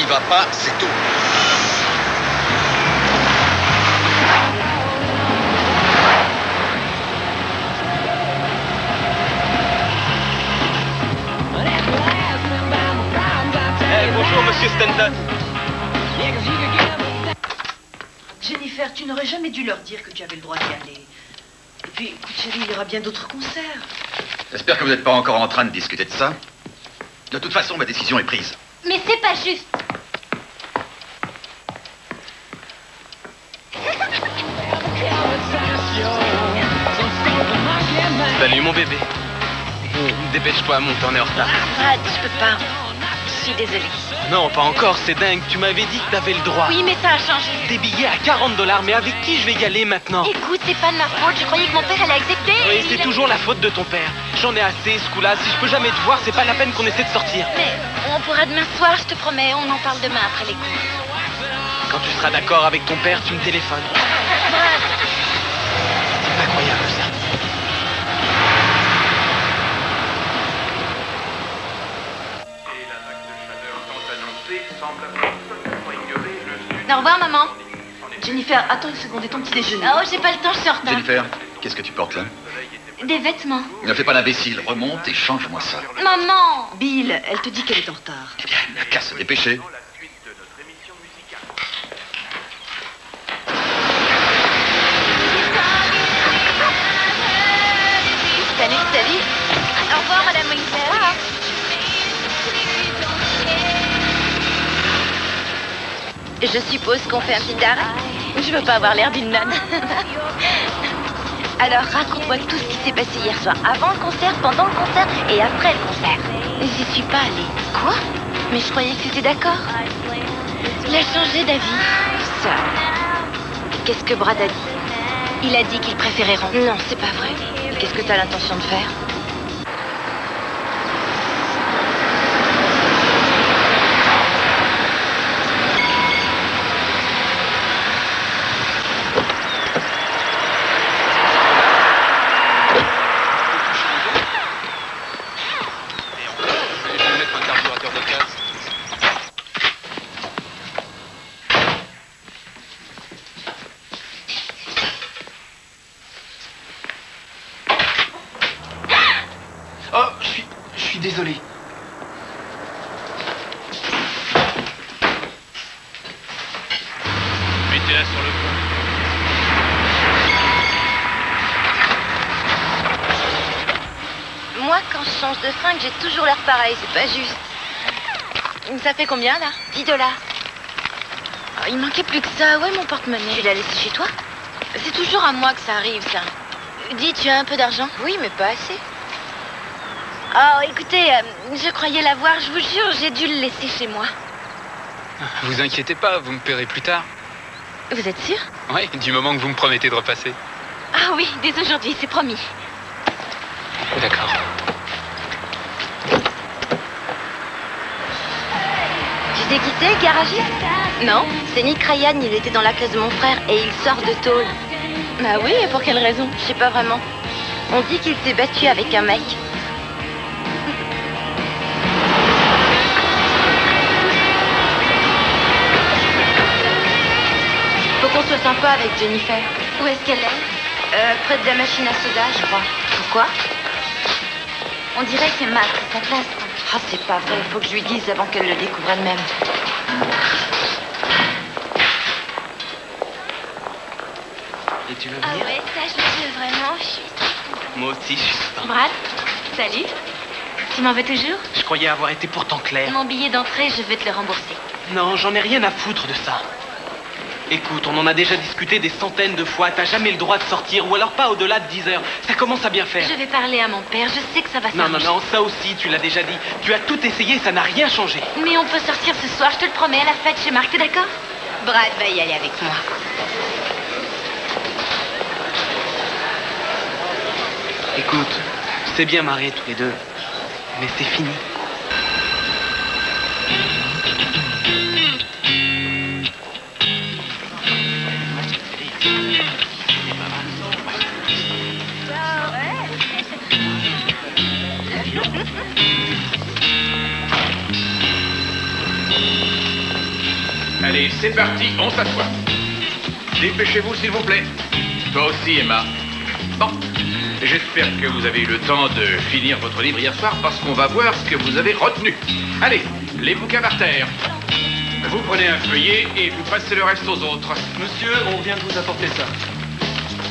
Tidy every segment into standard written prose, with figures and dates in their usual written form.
vas pas, c'est tout. Bonjour, monsieur Stanton. Jennifer, tu n'aurais jamais dû leur dire que tu avais le droit d'y aller. Et puis, écoute, chérie, il y aura bien d'autres concerts. J'espère que vous n'êtes pas encore en train de discuter de ça. De toute façon, ma décision est prise. Mais c'est pas juste. Salut, mon bébé. Dépêche-toi, monte, on est en retard. Brad, je peux pas. Je suis désolée. Non, pas encore, c'est dingue. Tu m'avais dit que t'avais le droit. Oui, mais ça a changé. Des billets à $40, mais avec qui je vais y aller maintenant? Écoute, c'est pas de ma faute. Je croyais que mon père allait accepter. Oui, c'est toujours la faute de ton père. J'en ai assez, ce coup-là. Si je peux jamais te voir, c'est pas la peine qu'on essaie de sortir. Mais on pourra demain soir, je te promets. On en parle demain après les cours. Quand tu seras d'accord avec ton père, tu me téléphones. Brad. C'est incroyable, ça. Au revoir, maman. Jennifer, attends une seconde, et ton petit déjeuner? Oh, j'ai pas le temps, je suis en retard. Jennifer, qu'est-ce que tu portes là? Des vêtements. Ne fais pas l'imbécile, remonte et change-moi ça. Maman. Bill, elle te dit qu'elle est en retard. Eh bien, n'a qu'à se dépêcher. Salut. Au revoir, Madame Winkler. Je suppose qu'on fait un petit arrêt. Je veux pas avoir l'air d'une nonne. Alors, raconte-moi tout ce qui s'est passé hier soir. Avant le concert, pendant le concert et après le concert. J'y suis pas allée. Quoi? Mais je croyais que tu étais d'accord. Il a changé d'avis. Ça. Qu'est-ce que Brad a dit? Il a dit qu'il préférait rentrer. Non, c'est pas vrai. Qu'est-ce que t'as l'intention de faire? Oh, je suis désolé. Mettez-la sur le pont. Moi, quand je change de fringue, j'ai toujours l'air pareil, c'est pas juste. Ça fait combien, là? $10. Oh, il manquait plus que ça. Ouais, mon porte-monnaie. Tu l'as laissé chez toi? C'est toujours à moi que ça arrive, ça. Dis, tu as un peu d'argent? Oui, mais pas assez. Oh, écoutez, je croyais l'avoir, je vous jure, j'ai dû le laisser chez moi. Vous inquiétez pas, vous me paierez plus tard. Vous êtes sûr? Oui, du moment que vous me promettez de repasser. Ah oui, dès aujourd'hui, c'est promis. D'accord. Tu sais qui c'est, le garagiste? Non, c'est Nick Ryan, il était dans la classe de mon frère et il sort de tôle. Bah oui, et pour quelle raison? Je sais pas vraiment. On dit qu'il s'est battu avec un mec. Faut qu'on soit sympa avec Jennifer. Où est-ce qu'elle est? Près de la machine à soda, je crois. Pourquoi? On dirait que c'est Matt, sa classe. Ah, c'est pas vrai. Faut que je lui dise avant qu'elle le découvre elle-même. Et tu veux Ah venir? ouais, ça, je le veux vraiment. Je suis... Moi aussi, je suis certain. Brad, salut. Tu m'en veux toujours? Je croyais avoir été pourtant clair. Mon billet d'entrée, je vais te le rembourser. Non, j'en ai rien à foutre de ça. Écoute, on en a déjà discuté des centaines de fois. T'as jamais le droit de sortir, ou alors pas au-delà de 10 heures. Ça commence à bien faire. Je vais parler à mon père, je sais que ça va Non, s'arranger. non, ça aussi, tu l'as déjà dit. Tu as tout essayé, ça n'a rien changé. Mais on peut sortir ce soir, je te le promets, à la fête chez Marc, t'es d'accord? Brad va y aller avec moi. Écoute, c'est bien mariés tous les deux, mais c'est fini. Allez, c'est parti, on s'assoit. Dépêchez-vous, s'il vous plaît. Toi aussi, Emma. Bon, j'espère que vous avez eu le temps de finir votre livre hier soir parce qu'on va voir ce que vous avez retenu. Allez, les bouquins par terre. Vous prenez un feuillet et vous passez le reste aux autres. Monsieur, on vient de vous apporter ça.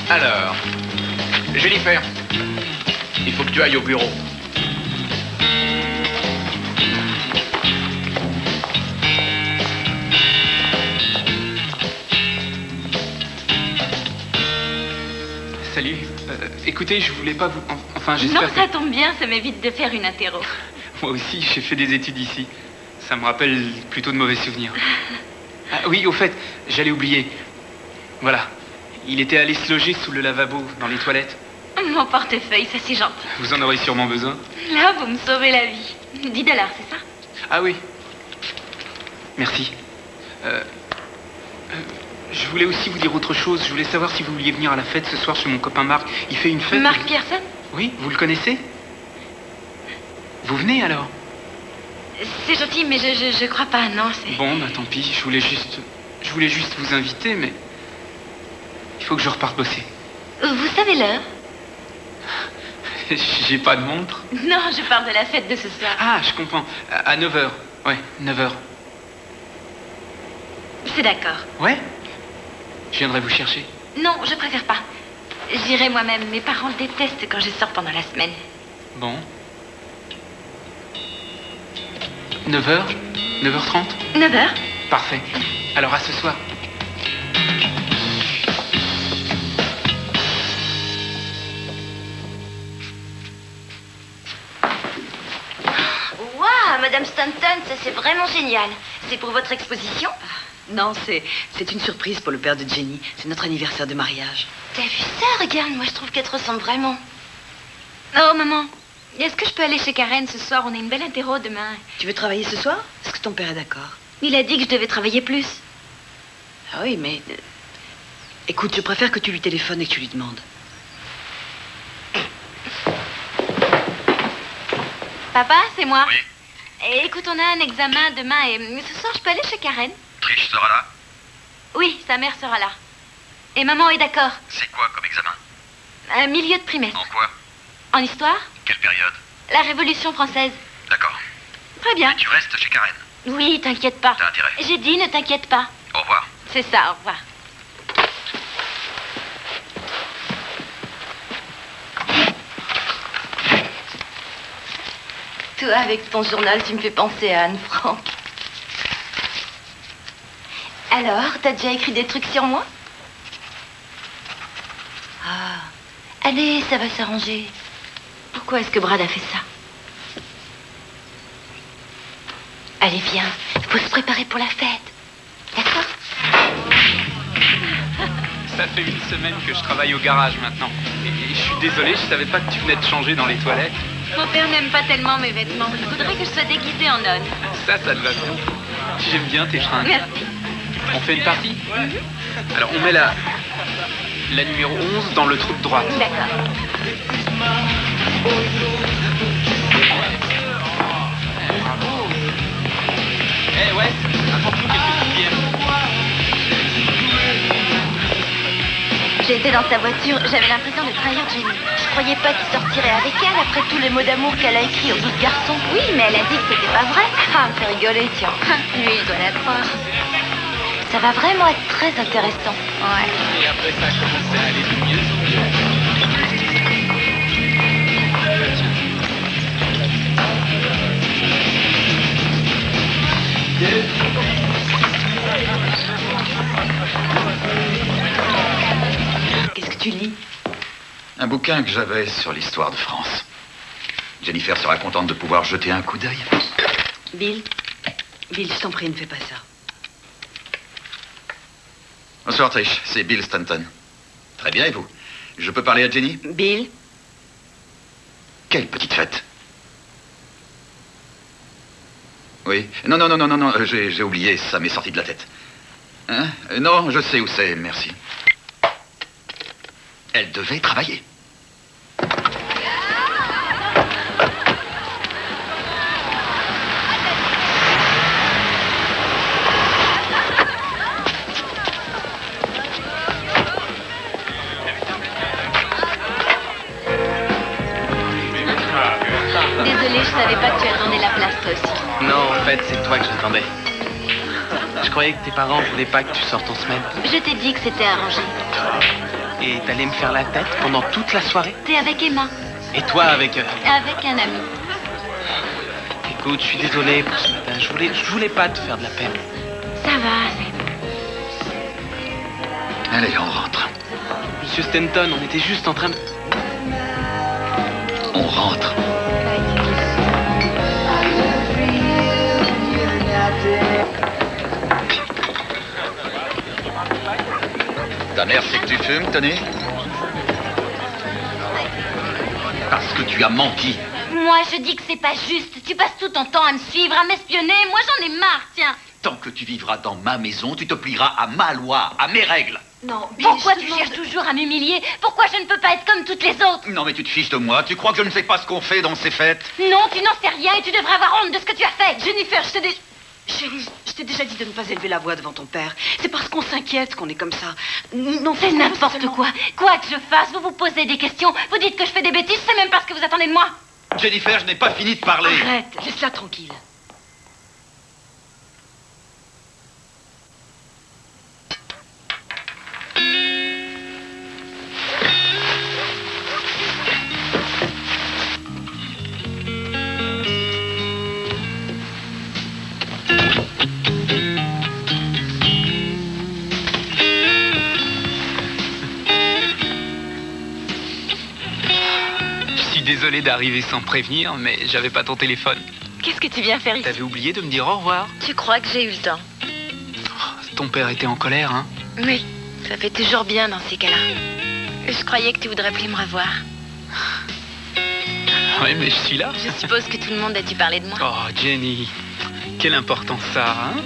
Alors, Jennifer, il faut que tu ailles au bureau. Salut. Écoutez, je voulais pas vous... Enfin, Non, j'espère ça tombe bien, ça m'évite de faire une interro. Moi aussi, j'ai fait des études ici. Ça me rappelle plutôt de mauvais souvenirs. Ah, oui, au fait, j'allais oublier. Voilà. Il était allé se loger sous le lavabo, dans les toilettes. Mon portefeuille, ça c'est gentil. Vous en aurez sûrement besoin. Là, vous me sauvez la vie. 10 $, c'est ça? Ah oui. Merci. Je voulais aussi vous dire autre chose. Je voulais savoir si vous vouliez venir à la fête ce soir chez mon copain Marc. Il fait une fête... Marc Pierson? Oui, vous le connaissez? Vous venez alors? C'est gentil, mais je crois pas, non, c'est... Bon, bah tant pis. Je voulais juste vous inviter, mais... Il faut que je reparte bosser. Vous savez l'heure? J'ai pas de montre. Non, je parle de la fête de ce soir. Ah, je comprends. À 9h. Ouais, 9h. C'est d'accord. Ouais? Je viendrai vous chercher. Non, je préfère pas. J'irai moi-même. Mes parents le détestent quand je sors pendant la semaine. Bon. 9h? 9h30? 9h? Parfait. Alors à ce soir. Waouh, Madame Stanton, ça c'est vraiment génial. C'est pour votre exposition? Non, c'est une surprise pour le père de Jenny. C'est notre anniversaire de mariage. T'as vu ça? Regarde, moi je trouve qu'elle te ressemble vraiment. Oh, maman, est-ce que je peux aller chez Karen ce soir? On a une belle interro demain. Tu veux travailler ce soir? Est-ce que ton père est d'accord? Il a dit que je devais travailler plus. Ah oui, mais... Écoute, je préfère que tu lui téléphones et que tu lui demandes. Papa, c'est moi. Oui. Et écoute, on a un examen demain et ce soir je peux aller chez Karen? Trish sera là. Oui, sa mère sera là. Et maman est d'accord. C'est quoi comme examen? Un milieu de trimestre. En quoi? En histoire? Quelle période? La Révolution française. D'accord. Très bien. Et tu restes chez Karen. Oui, t'inquiète pas. T'as intérêt. J'ai dit, ne t'inquiète pas. Au revoir. C'est ça, au revoir. Toi, avec ton journal, tu me fais penser à Anne Frank. Alors, t'as déjà écrit des trucs sur moi? Ah. Allez, ça va s'arranger. Pourquoi est-ce que Brad a fait ça? Allez, viens. Il faut se préparer pour la fête. D'accord? Ça fait une semaine que je travaille au garage maintenant. Et je suis désolé, je savais pas que tu venais de changer dans les toilettes. Mon père n'aime pas tellement mes vêtements. Il voudrait que je sois déguisée en nonne. Ça te va bien. J'aime bien tes fringues. Merci. On fait une partie? Alors on met la numéro 11 dans le trou de droite. D'accord. Bravo. Eh ouais, apporte-nous quelques petites bières. J'étais dans ta voiture, j'avais l'impression de trahir Jenny. Je croyais pas qu'il sortirait avec elle après tous les mots d'amour qu'elle a écrits aux autres garçons. Oui, mais elle a dit que c'était pas vrai. Ah, me fait rigoler, tiens. Lui, il doit la croire. Ça va vraiment être très intéressant. Ouais. Et après ça a commencé à aller de mieux en mieux. Qu'est-ce que tu lis? Un bouquin que j'avais sur l'histoire de France. Jennifer sera contente de pouvoir jeter un coup d'œil. Bill, je t'en prie, ne fais pas ça. Bonsoir, Trish. C'est Bill Stanton. Très bien, et vous? Je peux parler à Jenny? Bill, Quelle petite fête? Oui. Non, j'ai oublié, ça m'est sorti de la tête. Hein? Non, je sais où c'est, merci. Elle devait travailler. Désolée, je savais pas que tu attendais la place, toi aussi. Non, en fait, c'est toi que j'attendais. Je croyais que tes parents voulaient pas que tu sortes en semaine. Je t'ai dit que c'était arrangé. Et t'allais me faire la tête pendant toute la soirée. T'es avec Emma, Et toi avec... avec un ami. Écoute, je suis désolé pour ce matin. Je voulais pas te faire de la peine. Ça va, c'est... Allez, on rentre. Monsieur Stanton, on était juste en train de... On rentre. Ta mère sait que tu fumes, Tony? Parce que tu as menti. Moi, je dis que c'est pas juste. Tu passes tout ton temps à me suivre, à m'espionner. Moi, j'en ai marre, tiens. Tant que tu vivras dans ma maison, tu te plieras à ma loi, à mes règles. Non, Bill, Pourquoi je te tu demande- cherches toujours à m'humilier? Pourquoi je ne peux pas être comme toutes les autres? Non, mais tu te fiches de moi. Tu crois que je ne sais pas ce qu'on fait dans ces fêtes? Non, tu n'en sais rien et tu devrais avoir honte de ce que tu as fait. Jennifer, Chérie, je t'ai déjà dit de ne pas élever la voix devant ton père. C'est parce qu'on s'inquiète qu'on est comme ça. Non, C'est n'importe quoi. Quoi que je fasse, vous vous posez des questions, vous dites que je fais des bêtises, c'est même pas ce que vous attendez de moi. Jennifer, je n'ai pas fini de parler. Arrête, laisse-la tranquille. Je suis désolé d'arriver sans prévenir, mais j'avais pas ton téléphone. Qu'est-ce que tu viens faire ici? T'avais oublié de me dire au revoir. Tu crois que j'ai eu le temps? Ton père était en colère, hein? Oui, ça fait toujours bien dans ces cas-là. Je croyais que tu voudrais plus me revoir. Ouais, mais je suis là. Je suppose que tout le monde a dû parler de moi. Oh, Jenny, quelle importance ça, hein?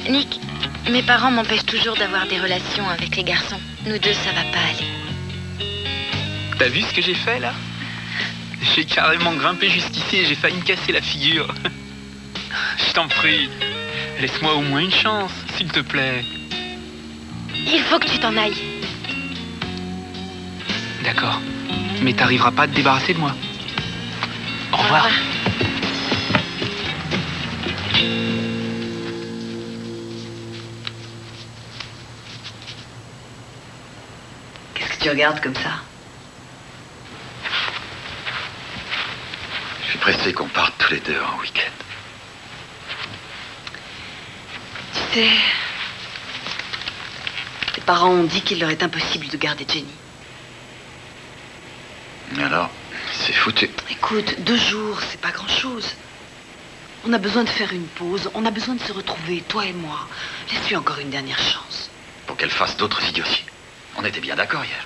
Nick, mes parents m'empêchent toujours d'avoir des relations avec les garçons. Nous deux, ça va pas aller. T'as vu ce que j'ai fait, là? J'ai carrément grimpé juste ici et j'ai failli me casser la figure. Je t'en prie, laisse-moi au moins une chance, s'il te plaît. Il faut que tu t'en ailles. D'accord, mais t'arriveras pas à te débarrasser de moi. Au revoir. Qu'est-ce que tu regardes comme ça? Je suis pressé qu'on parte tous les deux en week-end. Tu sais, tes parents ont dit qu'il leur est impossible de garder Jenny. Alors, c'est foutu. Écoute, 2 jours, c'est pas grand-chose. On a besoin de faire une pause, on a besoin de se retrouver, toi et moi. Laisse-lui encore une dernière chance. Pour qu'elle fasse d'autres idioties. On était bien d'accord hier.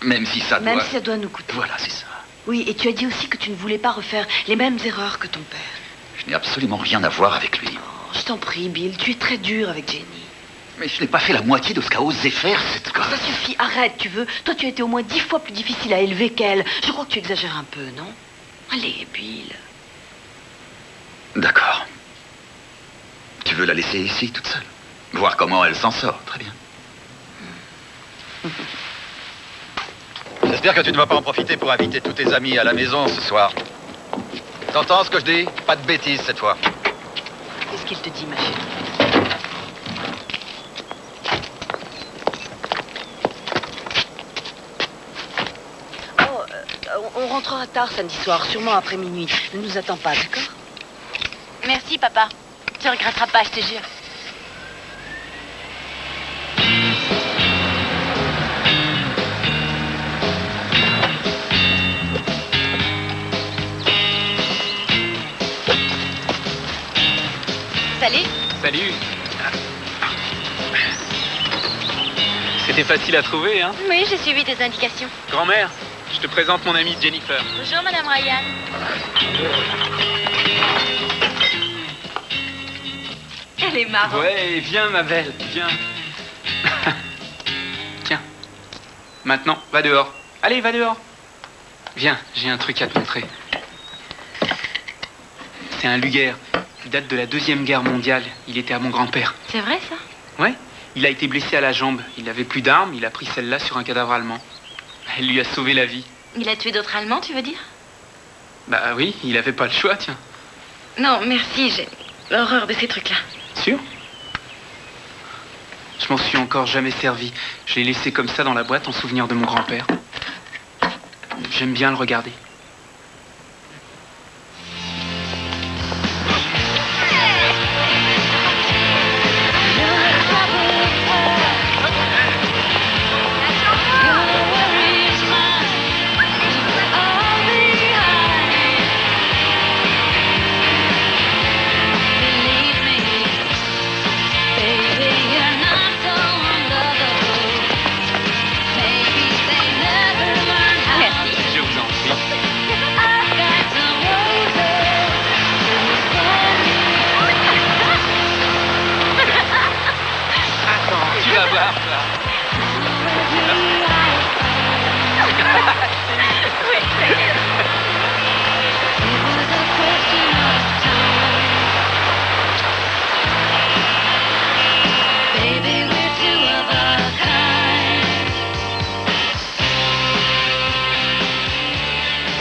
Même si ça doit... Même si ça doit nous coûter. Voilà, c'est ça. Oui, et tu as dit aussi que tu ne voulais pas refaire les mêmes erreurs que ton père. Je n'ai absolument rien à voir avec lui. Oh, je t'en prie, Bill, tu es très dur avec Jenny. Mais je n'ai pas fait la moitié de ce qu'a osé faire cette gosse. Ça suffit, arrête, tu veux. Toi, tu as été au moins 10 fois plus difficile à élever qu'elle. Je crois que tu exagères un peu, non? Allez, Bill. D'accord. Tu veux la laisser ici, toute seule? Voir comment elle s'en sort, très bien. J'espère que tu ne vas pas en profiter pour inviter tous tes amis à la maison ce soir. T'entends ce que je dis? Pas de bêtises cette fois. Qu'est-ce qu'il te dit, ma chérie? On rentrera tard samedi soir, sûrement après minuit. Ne nous attends pas, d'accord? Merci, papa. Tu regretteras pas, je te jure. Salut. Salut. C'était facile à trouver, hein? Oui, j'ai suivi tes indications. Grand-mère, je te présente mon amie Jennifer. Bonjour, Madame Ryan. Elle est marrante. Ouais, viens, ma belle, viens. Tiens. Maintenant, va dehors. Allez, va dehors. Viens, j'ai un truc à te montrer. C'est un Luger. Il date de la Deuxième Guerre mondiale. Il était à mon grand-père. C'est vrai, ça? Ouais, il a été blessé à la jambe. Il n'avait plus d'armes, il a pris celle-là sur un cadavre allemand. Elle lui a sauvé la vie. Il a tué d'autres Allemands, tu veux dire? Bah oui, il avait pas le choix, tiens. Non, merci, j'ai l'horreur de ces trucs-là. Sûr? Je m'en suis encore jamais servi. Je l'ai laissé comme ça dans la boîte en souvenir de mon grand-père. J'aime bien le regarder. Je vous en prie. Attends, tu vas voir, toi.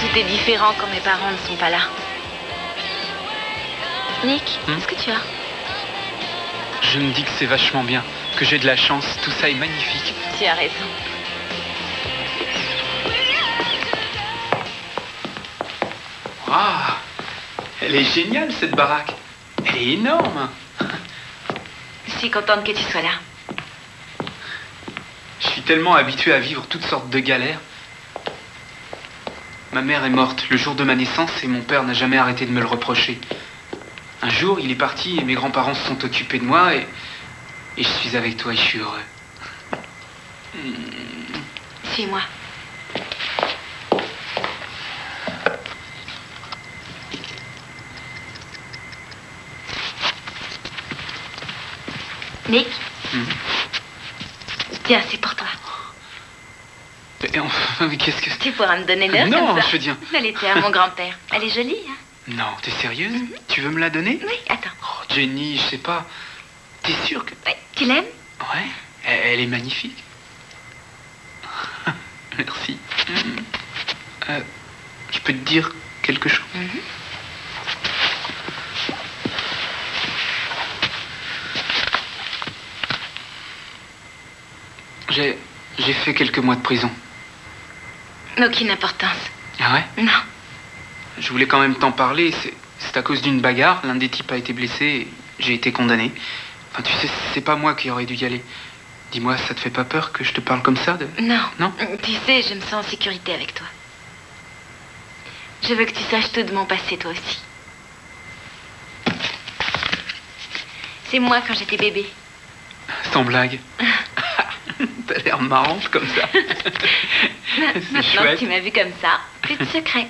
Tout est différent quand mes parents ne sont pas là. Nick, qu'est-ce que tu as? Je me dis que c'est vachement bien, que j'ai de la chance, tout ça est magnifique. Tu as raison. Ah, elle est géniale cette baraque. Elle est énorme. Je suis contente que tu sois là. Je suis tellement habitué à vivre toutes sortes de galères. Ma mère est morte le jour de ma naissance et mon père n'a jamais arrêté de me le reprocher. Un jour, il est parti et mes grands-parents se sont occupés de moi et je suis avec toi et je suis heureux. Suis-moi. Nick, tiens, c'est pour toi. Et enfin, mais qu'est-ce que... Tu pourras me donner l'heure Non, comme ça. je veux dire... Elle était à mon grand-père. Elle est jolie, hein? Non, t'es sérieuse? Tu veux me la donner? Oui, attends. Oh, Jenny, je sais pas. T'es sûre que... Ouais, tu l'aimes? Ouais, elle est magnifique. Merci. Je peux te dire quelque chose? J'ai fait quelques mois de prison. Aucune importance. Ah ouais? Non. Je voulais quand même t'en parler. C'est à cause d'une bagarre. L'un des types a été blessé et j'ai été condamné. Enfin, tu sais, c'est pas moi qui aurais dû y aller. Dis-moi, ça te fait pas peur que je te parle comme ça de... Non. Non? Tu sais, je me sens en sécurité avec toi. Je veux que tu saches tout de mon passé, toi aussi. C'est moi quand j'étais bébé. Sans blague. T'as l'air marrante comme ça. C'est Maintenant chouette. que tu m'as vu comme ça, plus de secret.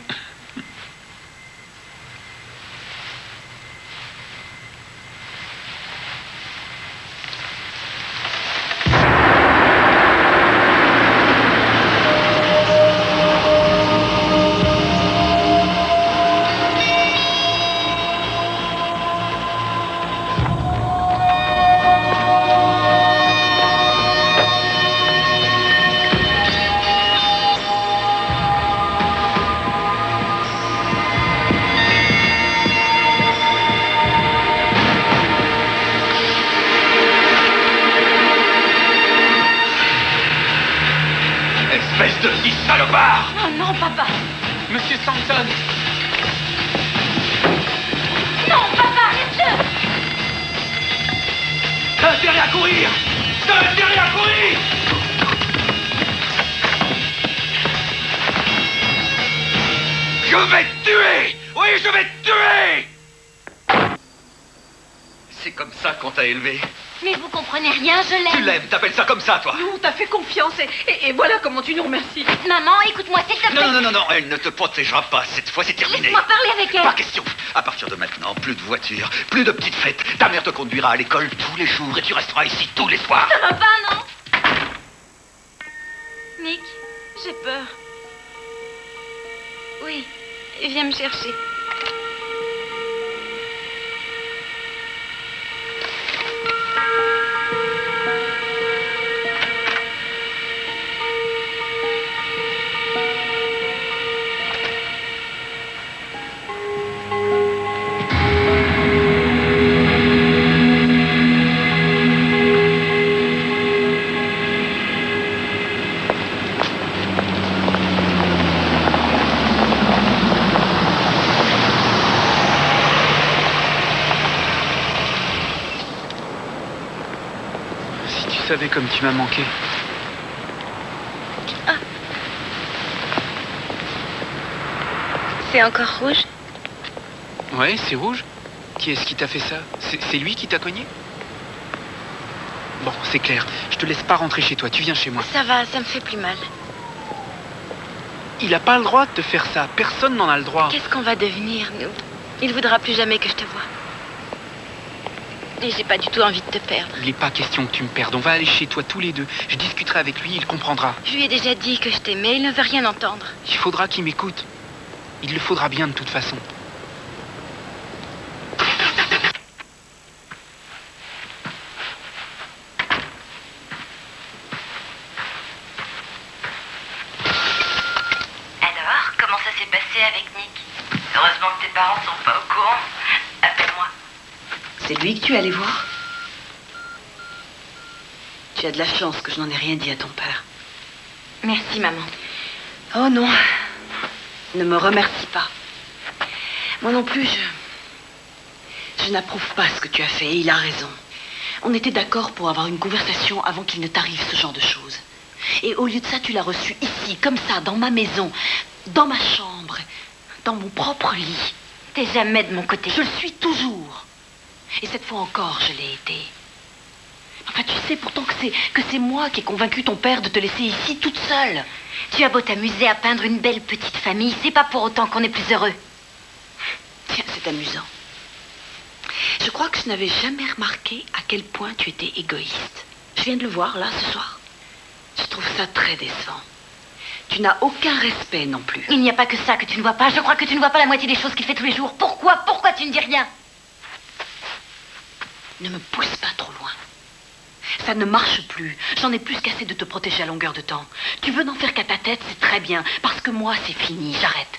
Espèce de petit salopard! Oh non, papa! Monsieur Sampson! Non, papa, arrête-le! T'as intérêt à courir! T'as intérêt à courir! Je vais te tuer! Oui, je vais te tuer! C'est comme ça qu'on t'a élevé. Mais vous comprenez rien, je l'aime. Tu l'aimes, t'appelles ça comme ça, toi? Nous, on t'a fait confiance et voilà comment tu nous remercies. Maman, écoute-moi, s'il te plaît. Non, non, non, non, elle ne te protégera pas. Cette fois, c'est terminé. Laisse-moi parler avec elle. Pas question. À partir de maintenant, plus de voitures, plus de petites fêtes. Ta mère te conduira à l'école tous les jours et tu resteras ici tous les soirs. Ça va pas, non? Nick, j'ai peur. Oui, viens me chercher. savais comme tu m'as manqué. C'est encore rouge? Ouais, c'est rouge. Qui est-ce qui t'a fait ça? C'est lui qui t'a cogné? Bon, c'est clair. Je te laisse pas rentrer chez toi. Tu viens chez moi. Ça va, ça me fait plus mal. Il a pas le droit de te faire ça. Personne n'en a le droit. Qu'est-ce qu'on va devenir, nous? Il voudra plus jamais que je te voie. Et j'ai pas du tout envie de te perdre. Il n'est pas question que tu me perdes. On va aller chez toi tous les deux. Je discuterai avec lui, il comprendra. Je lui ai déjà dit que je t'aimais, il ne veut rien entendre. Il faudra qu'il m'écoute. Il le faudra bien de toute façon. Alors, comment ça s'est passé avec Nick? Heureusement que tes parents sont pas au courant. Appelle-moi. C'est lui que tu es allé voir? Tu as de la chance que je n'en ai rien dit à ton père. Merci, maman. Oh non. Ne me remercie pas. Moi non plus, je n'approuve pas ce que tu as fait et il a raison. On était d'accord pour avoir une conversation avant qu'il ne t'arrive ce genre de choses. Et au lieu de ça, tu l'as reçu ici, comme ça, dans ma maison, dans ma chambre, dans mon propre lit. T'es jamais de mon côté. Je le suis toujours. Et cette fois encore, je l'ai été. Enfin, tu sais pourtant que c'est moi qui ai convaincu ton père de te laisser ici toute seule. Tu as beau t'amuser à peindre une belle petite famille, c'est pas pour autant qu'on est plus heureux. Tiens, c'est amusant. Je crois que je n'avais jamais remarqué à quel point tu étais égoïste. Je viens de le voir, là, ce soir. Je trouve ça très décevant. Tu n'as aucun respect non plus. Il n'y a pas que ça que tu ne vois pas. Je crois que tu ne vois pas la moitié des choses qu'il fait tous les jours. Pourquoi tu ne dis rien? Ne me pousse pas trop loin. Ça ne marche plus. J'en ai plus qu'assez de te protéger à longueur de temps. Tu veux n'en faire qu'à ta tête, c'est très bien. Parce que moi, c'est fini. J'arrête.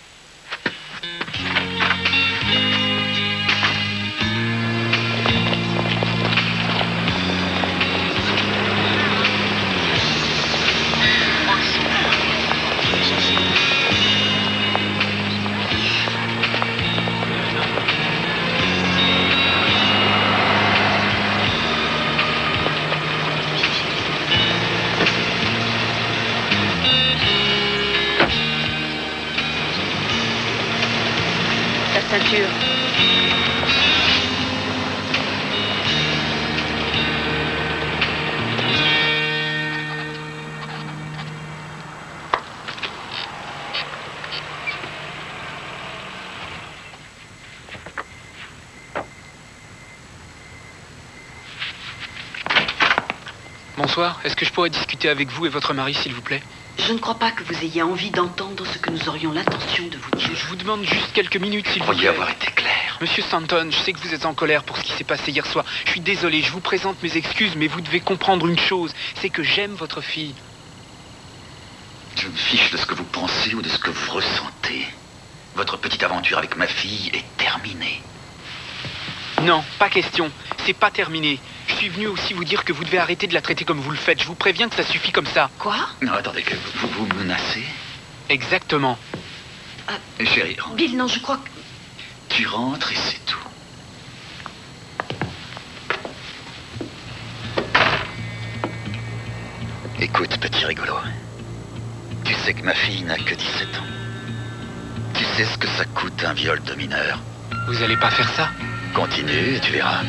Ta ceinture. Bonsoir, est-ce que je pourrais discuter avec vous et votre mari, s'il vous plaît? Je ne crois pas que vous ayez envie d'entendre ce que nous aurions l'intention de vous dire. Je vous demande juste quelques minutes, s'il vous Pourriez plaît. avoir été clair. Monsieur Stanton, je sais que vous êtes en colère pour ce qui s'est passé hier soir. Je suis désolé, je vous présente mes excuses, mais vous devez comprendre une chose, c'est que j'aime votre fille. Je me fiche de ce que vous pensez ou de ce que vous ressentez. Votre petite aventure avec ma fille est terminée. Non, pas question. C'est pas terminé. Je suis venu aussi vous dire que vous devez arrêter de la traiter comme vous le faites. Je vous préviens que ça suffit comme ça. Quoi? Non, attendez, que vous menacez? Exactement. Chérie, rentre. Bill, non, je crois que... Tu rentres et c'est tout. Écoute, petit rigolo. Tu sais que ma fille n'a que 17 ans. Tu sais ce que ça coûte un viol de mineur. Vous allez pas faire ça? Continue et tu verras.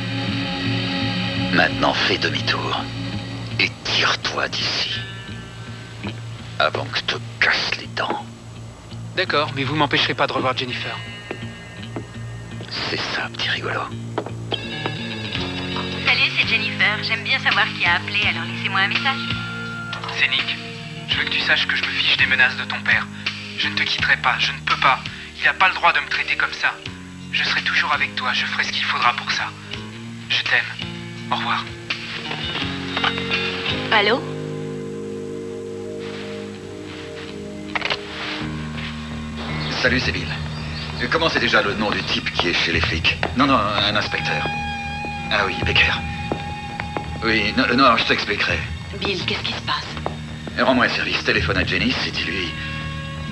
Maintenant, fais demi-tour. Et tire-toi d'ici. Avant que je te casse les dents. D'accord, mais vous m'empêcherez pas de revoir Jennifer. C'est ça, petit rigolo. Salut, c'est Jennifer. J'aime bien savoir qui a appelé, alors laissez-moi un message. C'est Nick. Je veux que tu saches que je me fiche des menaces de ton père. Je ne te quitterai pas, je ne peux pas. Il n'a pas le droit de me traiter comme ça. Je serai toujours avec toi, je ferai ce qu'il faudra pour ça. Je t'aime. Au revoir. Allô? Salut, c'est Bill. Comment c'est déjà le nom du type qui est chez les flics? Non, un inspecteur. Ah oui, Becker. Oui, non, je t'expliquerai. Bill, qu'est-ce qui se passe? Rends-moi un service, téléphone à Jenny et dis-lui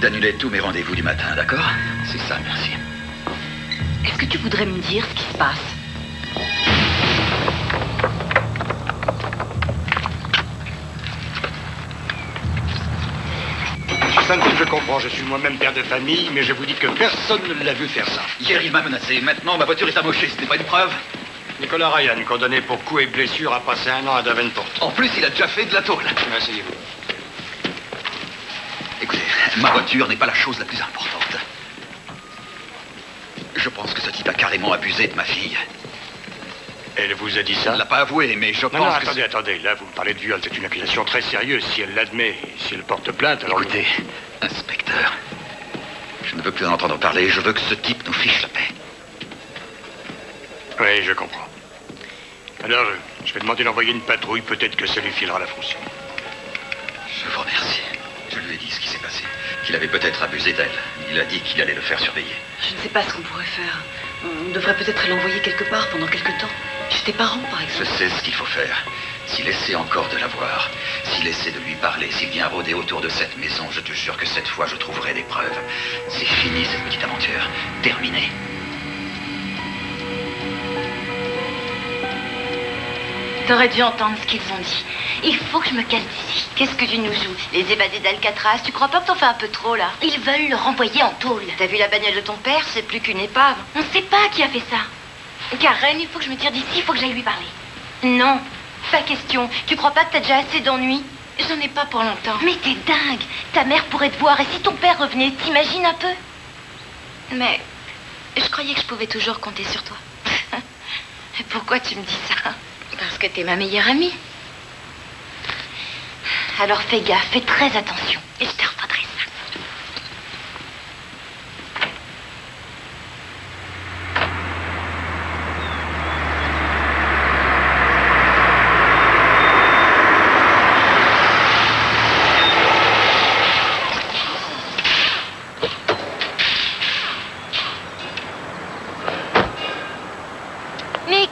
d'annuler tous mes rendez-vous du matin, d'accord? C'est ça, merci. Est-ce que tu voudrais me dire ce qui se passe? Stanton, je comprends. Je suis moi-même père de famille, mais je vous dis que personne ne l'a vu faire ça. Hier, il m'a menacé. Maintenant, ma voiture est amochée. Ce n'est pas une preuve. Nicolas Ryan, condamné pour coups et blessures, a passé 1 an à Davenport. En plus, il a déjà fait de la tôle. Asseyez-vous. Écoutez, ma voiture n'est pas la chose la plus importante. Je pense que ce type a carrément abusé de ma fille. Elle vous a dit Elle ça? ne l'a pas avoué, mais je pense Non, que... attendez. Là, vous me parlez de viol. C'est une accusation très sérieuse. Si elle l'admet, si elle porte plainte, alors... Écoutez, inspecteur, je ne veux plus en entendre parler. Je veux que ce type nous fiche la paix. Oui, je comprends. Alors, je vais demander d'envoyer une patrouille. Peut-être que ça lui filera la fonction. Je vous remercie. Je lui ai dit ce qui s'est passé. Qu'il avait peut-être abusé d'elle. Il a dit qu'il allait le faire surveiller. Je ne sais pas ce qu'on pourrait faire. On devrait peut-être l'envoyer quelque part pendant quelque temps. Chez tes parents, par Je exemple. sais ce qu'il faut faire. S'il essaie encore de la voir, s'il essaie de lui parler, s'il vient rôder autour de cette maison, je te jure que cette fois, je trouverai des preuves. C'est fini, cette petite aventure. Terminé. T'aurais dû entendre ce qu'ils ont dit. Il faut que je me casse d'ici. Qu'est-ce que tu nous joues? Les évadés d'Alcatraz? Tu crois pas que t'en fais un peu trop, là? Ils veulent le renvoyer en tôle. T'as vu la bagnole de ton père? C'est plus qu'une épave. On sait pas qui a fait ça. Karen, il faut que je me tire d'ici, il faut que j'aille lui parler. Non, pas question. Tu crois pas que t'as déjà assez d'ennuis? J'en ai pas pour longtemps. Mais t'es dingue. Ta mère pourrait te voir, et si ton père revenait, t'imagines un peu? Mais je croyais que je pouvais toujours compter sur toi. Pourquoi tu me dis ça? Parce que t'es ma meilleure amie. Alors fais gaffe, fais très attention. Et je te refaudrai ça. Nick!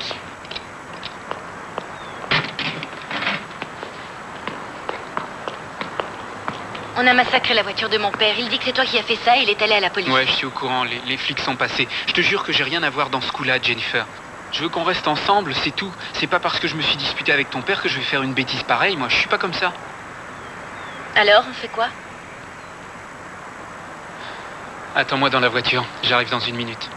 On a massacré la voiture de mon père. Il dit que c'est toi qui as fait ça et il est allé à la police. Ouais, je suis au courant, les flics sont passés. Je te jure que j'ai rien à voir dans ce coup-là, Jennifer. Je veux qu'on reste ensemble, c'est tout. C'est pas parce que je me suis disputé avec ton père que je vais faire une bêtise pareille. Moi, je suis pas comme ça. Alors, on fait quoi? Attends-moi dans la voiture, j'arrive dans 1 minute.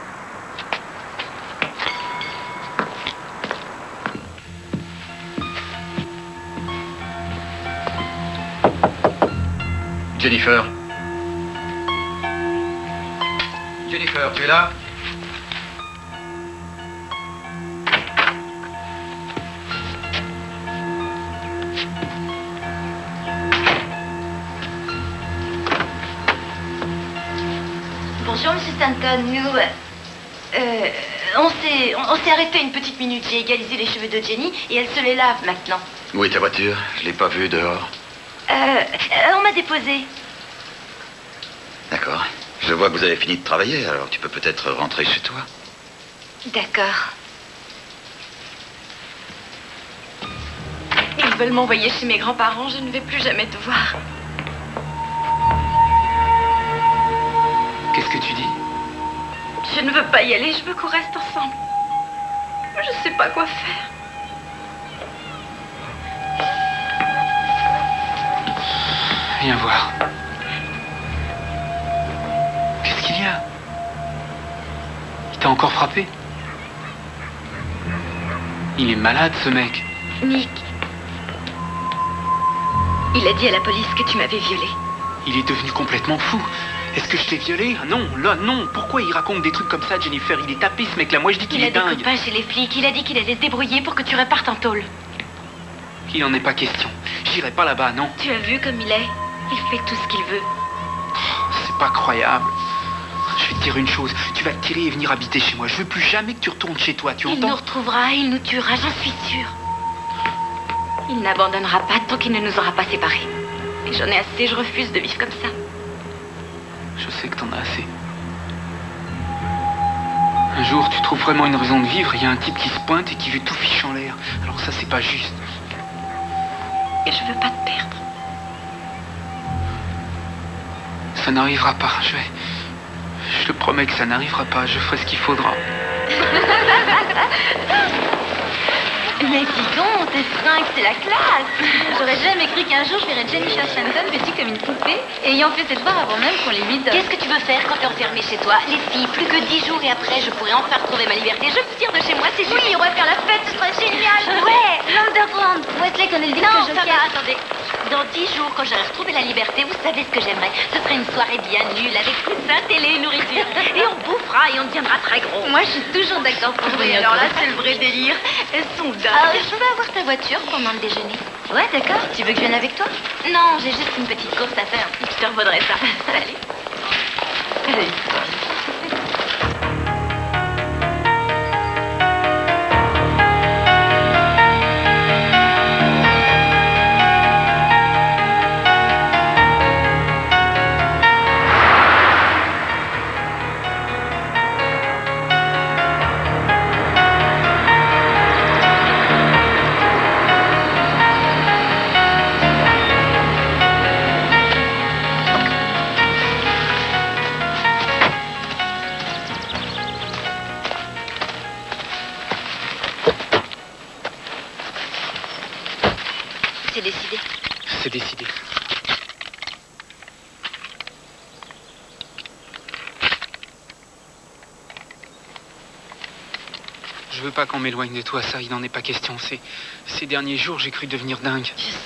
Jennifer. Jennifer, tu es là? Bonjour, Monsieur Stanton. Nous, on s'est arrêté une petite minute. J'ai égalisé les cheveux de Jenny et elle se les lave maintenant. Où est ta voiture? Je l'ai pas vue dehors. On m'a déposé. D'accord. Je vois que vous avez fini de travailler, alors tu peux peut-être rentrer chez toi. D'accord. Ils veulent m'envoyer chez mes grands-parents. Je ne vais plus jamais te voir. Qu'est-ce que tu dis? Je ne veux pas y aller. Je veux qu'on reste ensemble. Je sais pas quoi faire. Viens voir. Qu'est-ce qu'il y a? Il t'a encore frappé? Il est malade, ce mec. Nick. Il a dit à la police que tu m'avais violée. Il est devenu complètement fou. Est-ce que je t'ai violé? Ah non, là, non. Pourquoi il raconte des trucs comme ça, Jennifer? Il est tapé, ce mec-là. Moi, je dis qu'il Il a est des dingue. copains chez les flics. Il a dit qu'il allait se débrouiller pour que tu repartes en tôle. Il en est pas question. J'irai pas là-bas, non. Tu as vu comme il est? Il fait tout ce qu'il veut. C'est pas croyable. Je vais te dire une chose. Tu vas te tirer et venir habiter chez moi. Je veux plus jamais que tu retournes chez toi, tu Il nous entends? retrouvera, il nous tuera, j'en suis sûre. Il n'abandonnera pas tant qu'il ne nous aura pas séparés. Et j'en ai assez, je refuse de vivre comme ça. Je sais que t'en as assez. Un jour, tu trouves vraiment une raison de vivre, il y a un type qui se pointe et qui veut tout fiche en l'air. Alors ça, c'est pas juste. Et je veux pas te perdre. Ça n'arrivera pas, je te promets que ça n'arrivera pas, je ferai ce qu'il faudra. Mais dis donc, tes fringues, c'est la classe. J'aurais jamais cru qu'un jour je verrais Jennifer Shenton vêtue comme une poupée, ayant fait ses devoirs avant même qu'on les lui donne. Qu'est-ce que tu veux faire quand t'es enfermée chez toi? Les filles, plus que 10 jours et après, je pourrai enfin retrouver ma liberté. Je me tire de chez moi, c'est juste. Oui, on va faire la fête, ce sera génial. Ouais, l'underground. Wesley connaît le disque Non, Joker. ça va, attendez. Dans 10 jours, quand j'aurai retrouvé la liberté, vous savez ce que j'aimerais? Ce serait une soirée bien nulle, avec coussin, télé, nourriture. Et on bouffera et on deviendra très gros. Moi, je suis toujours d'accord pour Oui, venir. alors là, c'est le vrai délire. Elles sont dingues. Ah, je peux avoir ta voiture pendant le déjeuner? Ouais, d'accord. Tu veux que je vienne avec toi? Non, j'ai juste une petite course à faire. Je te revaudrai ça. Salut. Allez. C'est décidé. C'est décidé. Je veux pas qu'on m'éloigne de toi, ça, il n'en est pas question. Ces derniers jours, j'ai cru devenir dingue. Je sais.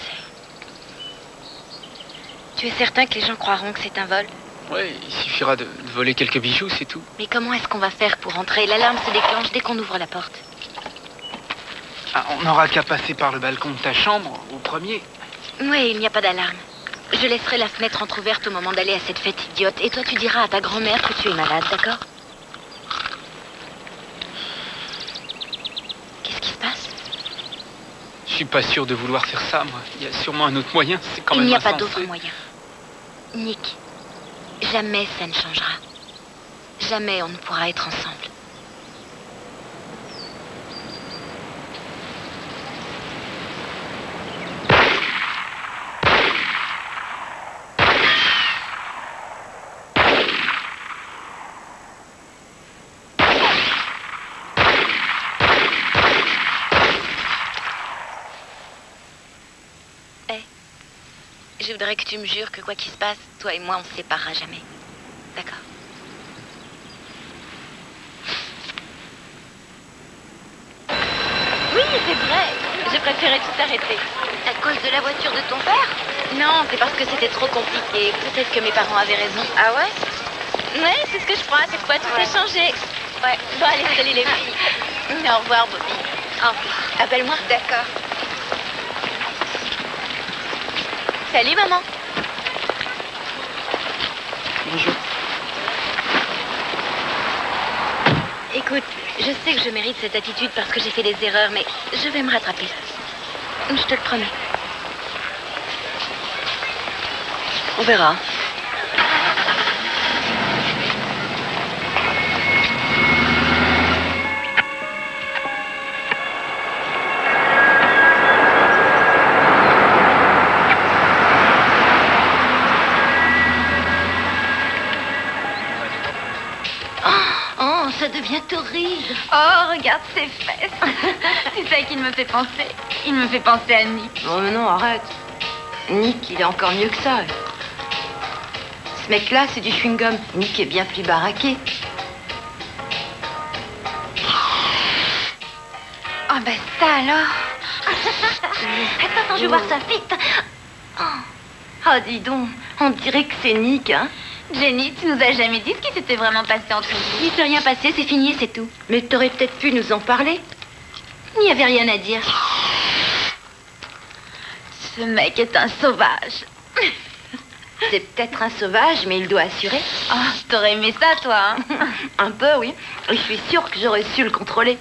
Tu es certain que les gens croiront que c'est un vol? Ouais, il suffira de voler quelques bijoux, c'est tout. Mais comment est-ce qu'on va faire pour entrer? L'alarme se déclenche dès qu'on ouvre la porte. Ah, on n'aura qu'à passer par le balcon de ta chambre, au premier. Oui, il n'y a pas d'alarme. Je laisserai la fenêtre entrouverte au moment d'aller à cette fête idiote. Et toi, tu diras à ta grand-mère que tu es malade, d'accord? Qu'est-ce qui se passe? Je suis pas sûr de vouloir faire ça, moi. Il y a sûrement un autre moyen, c'est quand Il même n'y a pas insensé. d'autre moyen. Nick, jamais ça ne changera. Jamais on ne pourra être ensemble. Je voudrais que tu me jures que quoi qu'il se passe, toi et moi, on se séparera jamais. D'accord? Oui, c'est vrai. J'ai préféré tout arrêter. À cause de la voiture de ton père? Non, c'est parce que c'était trop compliqué. Peut-être que mes parents avaient raison. Ah ouais? Ouais, c'est ce que je crois. Cette fois, tout a changé. Ouais. Bon, allez, salut les filles. Au revoir, Bobby. Au revoir. Appelle-moi. D'accord. Salut, maman. Bonjour. Écoute, je sais que je mérite cette attitude parce que j'ai fait des erreurs, mais je vais me rattraper. Je te le promets. On verra. Oh, ça devient horrible. Oh, regarde ses fesses. C'est ça qui me fait penser. Il me fait penser à Nick. Non, mais non, arrête. Nick, il est encore mieux que ça. Ce mec-là, c'est du chewing-gum. Nick est bien plus baraqué. Oh, ben ça alors. Attends, je vais voir ça vite. Ah, dis donc, on dirait que c'est Nick, hein. Jenny, tu nous as jamais dit ce qui s'était vraiment passé entre nous. Il s'est rien passé, c'est fini, c'est tout. Mais t'aurais peut-être pu nous en parler. Il n'y avait rien à dire. Ce mec est un sauvage. C'est peut-être un sauvage, mais il doit assurer. Oh, t'aurais aimé ça, toi, hein? Un peu, oui. Et je suis sûre que j'aurais su le contrôler.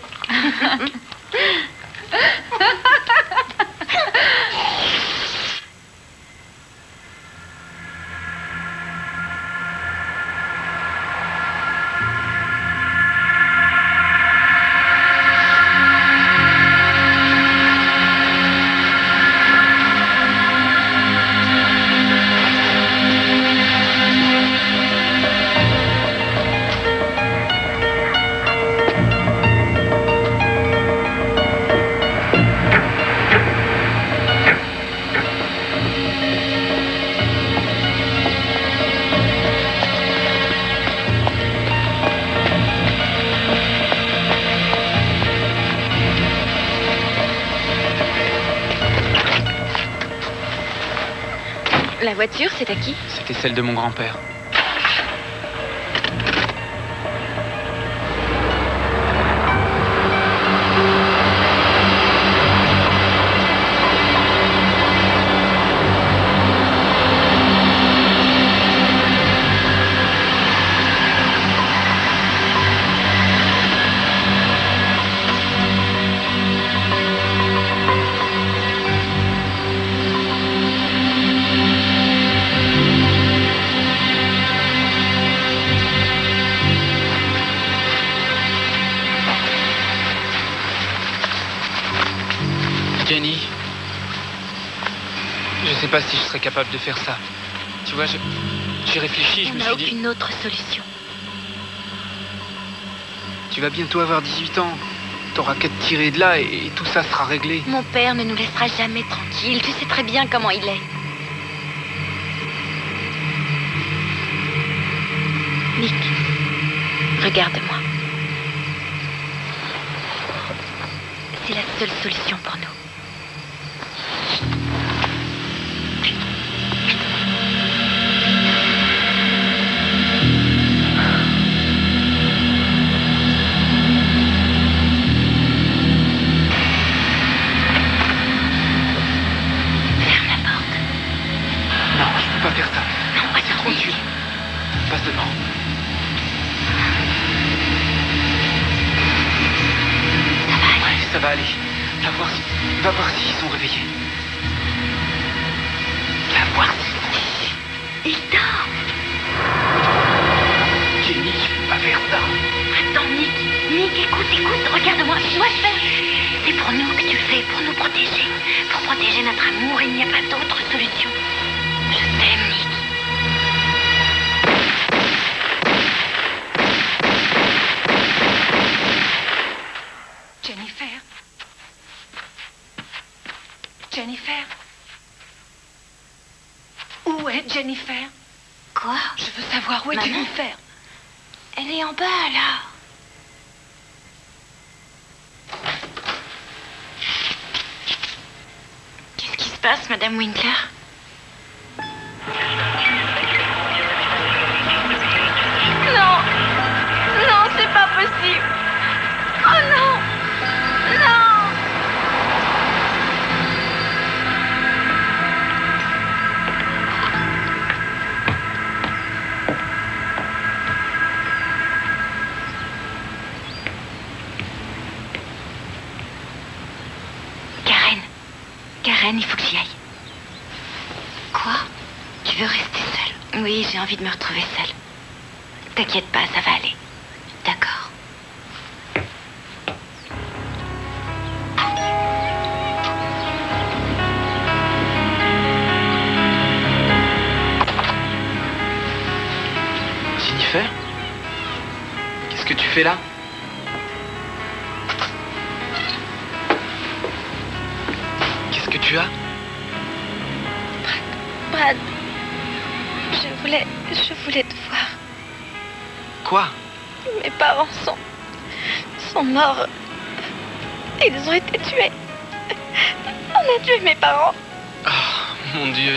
La voiture, c'est à qui? C'était celle de mon grand-père. Jenny, je sais pas si je serais capable de faire ça. Tu vois, j'ai réfléchi, je On me n'a suis dit... aucune autre solution. Tu vas bientôt avoir 18 ans. T'auras qu'à te tirer de là et tout ça sera réglé. Mon père ne nous laissera jamais tranquilles. Tu sais très bien comment il est. Nick, regarde-moi. C'est la seule solution pour nous. Ça va aller. Va voir s'ils sont réveillés. Va voir s'ils... Il dort. Jenny, tu peux pas faire ça. Attends, Nick, écoute, regarde-moi, tu dois le faire. C'est pour nous que tu le fais, pour nous protéger. Pour protéger notre amour, il n'y a pas d'autre solution. Je t'aime, Nick. Jennifer? Où est Jennifer? Quoi? Je veux savoir où est Maman? Jennifer. Elle est en bas, là. Qu'est-ce qui se passe, Madame Winkler? Non! Non, c'est pas possible! Oh non! Non! Karen, il faut que j'y aille. Quoi? Tu veux rester seule? Oui, j'ai envie de me retrouver seule. T'inquiète pas, ça va aller. D'accord. Jennifer? Qu'est-ce que tu fais là? Qu'est-ce que tu as? Brad, je voulais te voir. Quoi? Mes parents sont morts. Ils ont été tués. On a tué mes parents. Oh, mon Dieu,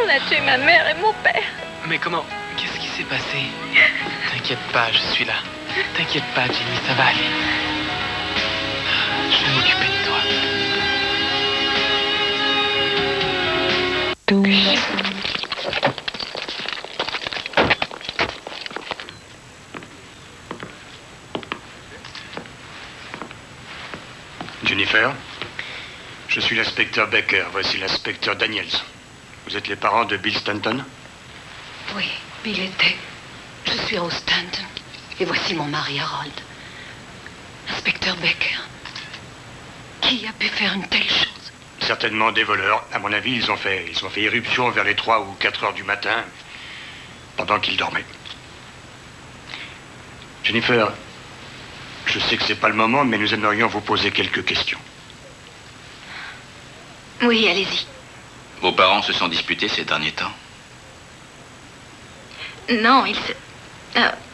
On a tué ma mère et mon père. Mais comment? Qu'est-ce qui s'est passé? T'inquiète pas, je suis là. T'inquiète pas, Jenny, ça va aller. Je vais m'occuper de toi. Jennifer, je suis l'inspecteur Baker. Voici l'inspecteur Daniels. Vous êtes les parents de Bill Stanton? Oui, Bill était. Je suis Rose Stanton. Et voici mon mari Harold. Inspecteur Baker. Qui a pu faire une telle chose? Certainement des voleurs. À mon avis, ils ont fait irruption vers les 3 ou 4 heures du matin, pendant qu'ils dormaient. Jennifer, je sais que c'est pas le moment, mais nous aimerions vous poser quelques questions. Oui, allez-y. Vos parents se sont disputés ces derniers temps? Non,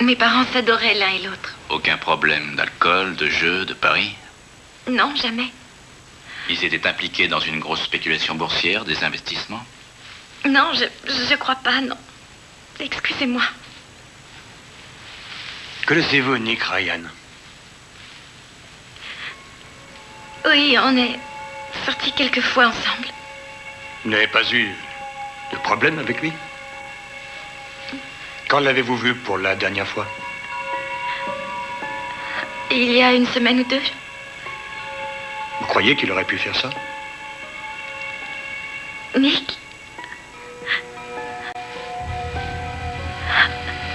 mes parents s'adoraient l'un et l'autre. Aucun problème d'alcool, de jeux, de paris? Non, jamais. Ils étaient impliqués dans une grosse spéculation boursière, des investissements? Non, je crois pas, non. Excusez-moi. Connaissez-vous Nick Ryan? Oui, on est sortis quelques fois ensemble. Vous n'avez pas eu de problème avec lui? Quand l'avez-vous vu pour la dernière fois? Il y a une semaine ou deux. Vous croyez qu'il aurait pu faire ça? Nick?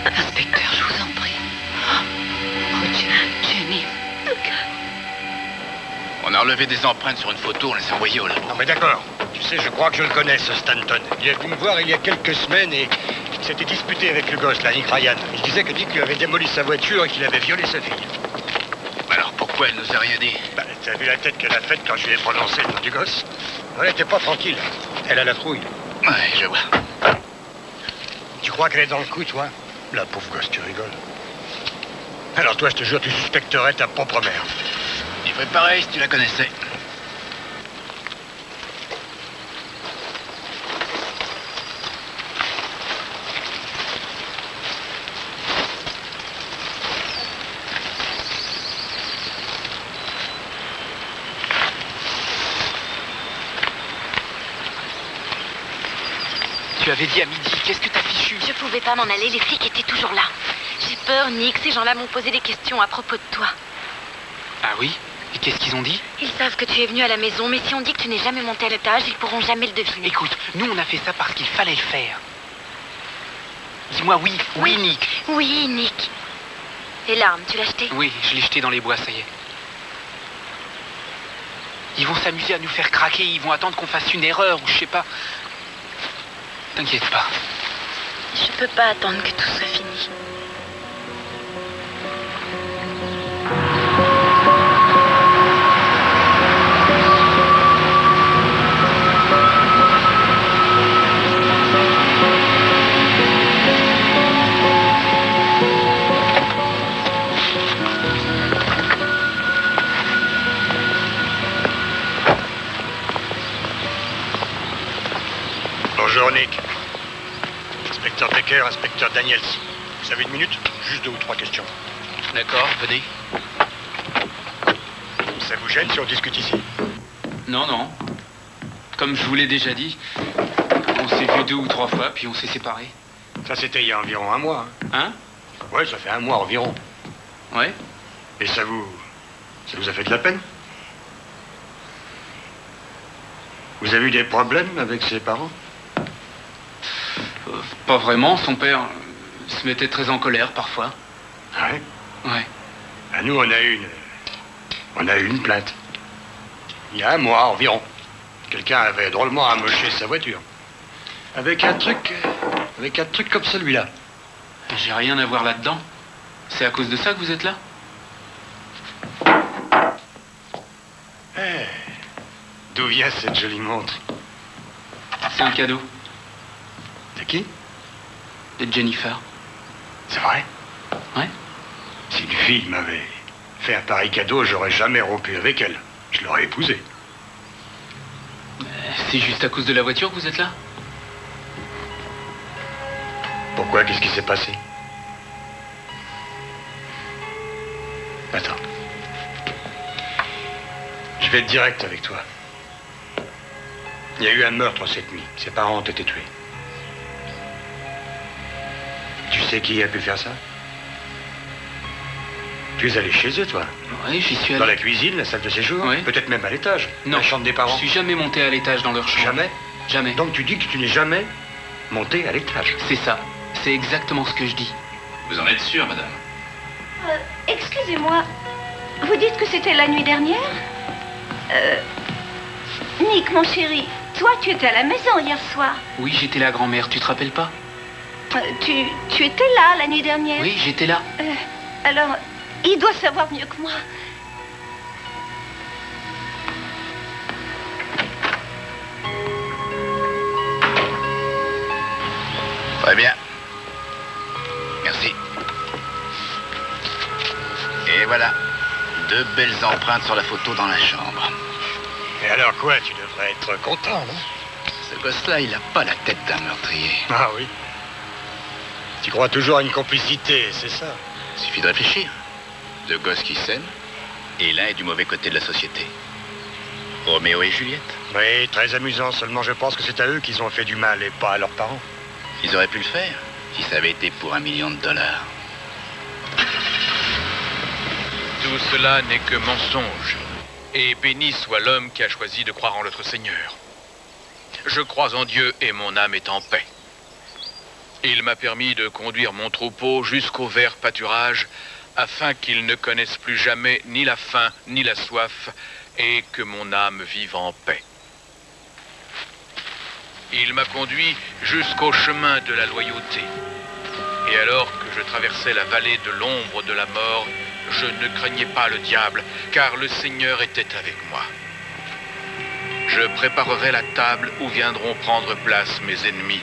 Inspecteur, je vous en prie. Oh, Jenny. On a relevé des empreintes sur une photo, on les a envoyées au labo. Non mais d'accord. Tu sais, je crois que je le connais, ce Stanton. Il est venu me voir il y a quelques semaines et il s'était disputé avec le gosse, là, Nick Ryan. Il disait que Nick lui avait démoli sa voiture et qu'il avait violé sa fille. Alors pourquoi elle nous a rien dit? Bah, t'as vu la tête qu'elle a faite quand je lui ai prononcé le nom du gosse? Elle était pas tranquille. Elle a la trouille. Ouais, je vois. Tu crois qu'elle est dans le coup, toi? La pauvre gosse, tu rigoles. Alors toi, je te jure, tu suspecterais ta propre mère. Il ferait pareil si tu la connaissais. Tu avais dit à midi, qu'est-ce que t'as fichu? Je pouvais pas m'en aller, les flics étaient toujours là. J'ai peur, Nick, ces gens-là m'ont posé des questions à propos de toi. Ah oui? Et qu'est-ce qu'ils ont dit? Ils savent que tu es venu à la maison, mais si on dit que tu n'es jamais monté à l'étage, ils pourront jamais le deviner. Écoute, nous on a fait ça parce qu'il fallait le faire. Dis-moi oui, oui Nick. Oui, Nick. Et l'arme, tu l'as jetée? Oui, je l'ai jeté dans les bois, ça y est. Ils vont s'amuser à nous faire craquer, ils vont attendre qu'on fasse une erreur ou je sais pas. T'inquiète pas. Je peux pas attendre que tout soit fini. Bonjour, Nick. Inspecteur Becker, inspecteur Daniels. Vous avez une minute? Juste 2 ou 3 questions. D'accord, venez. Ça vous gêne si on discute ici? Non, non. Comme je vous l'ai déjà dit, on s'est vu 2 ou 3 fois, puis on s'est séparés. Ça, c'était il y a environ 1 mois. Hein? Ouais, ça fait 1 mois environ. Ouais? Et ça vous a fait de la peine? Vous avez eu des problèmes avec ses parents? Pas vraiment, son père se mettait très en colère parfois. Ah ouais? Ouais. Ah, nous, on a eu une plainte. Il y a 1 mois environ. Quelqu'un avait drôlement amoché sa voiture. Avec un truc comme celui-là. J'ai rien à voir là-dedans. C'est à cause de ça que vous êtes là? Eh, d'où vient cette jolie montre? C'est un cadeau C'est qui? de Jennifer. C'est vrai? Ouais. Si une fille m'avait fait un pareil cadeau, j'aurais jamais rompu avec elle. Je l'aurais épousée. C'est juste à cause de la voiture que vous êtes là? Pourquoi? Qu'est-ce qui s'est passé? Attends. Je vais être direct avec toi. Il y a eu un meurtre cette nuit. Ses parents ont été tués. Tu sais qui a pu faire ça? Tu es allé chez eux, toi? Oui, j'y suis allé. Dans la cuisine, la salle de séjour? Oui. Peut-être même à l'étage? Non. La chambre des parents? Je suis jamais monté à l'étage dans leur chambre. Jamais? Jamais. Donc tu dis que tu n'es jamais monté à l'étage? C'est ça. C'est exactement ce que je dis. Vous en êtes sûr, madame? Excusez-moi, vous dites que c'était la nuit dernière? Nick, mon chéri, toi, tu étais à la maison hier soir. Oui, j'étais là, grand-mère. Tu te rappelles pas? Tu étais là la nuit dernière? Oui, j'étais là. Alors, il doit savoir mieux que moi. Très bien. Merci. Et voilà. 2 belles empreintes sur la photo dans la chambre. Et alors quoi? Tu devrais être content, non? Ce gosse-là, il a pas la tête d'un meurtrier. Ah oui. Tu crois toujours à une complicité, c'est ça? Suffit de réfléchir. Deux gosses qui s'aiment, et l'un est du mauvais côté de la société. Roméo et Juliette. Oui, très amusant, seulement je pense que c'est à eux qu'ils ont fait du mal et pas à leurs parents. Ils auraient pu le faire si ça avait été pour $1 million. Tout cela n'est que mensonge. Et béni soit l'homme qui a choisi de croire en notre Seigneur. Je crois en Dieu et mon âme est en paix. Il m'a permis de conduire mon troupeau jusqu'au vert pâturage afin qu'ils ne connaissent plus jamais ni la faim ni la soif et que mon âme vive en paix. Il m'a conduit jusqu'au chemin de la loyauté. Et alors que je traversais la vallée de l'ombre de la mort, je ne craignais pas le diable, car le Seigneur était avec moi. Je préparerai la table où viendront prendre place mes ennemis.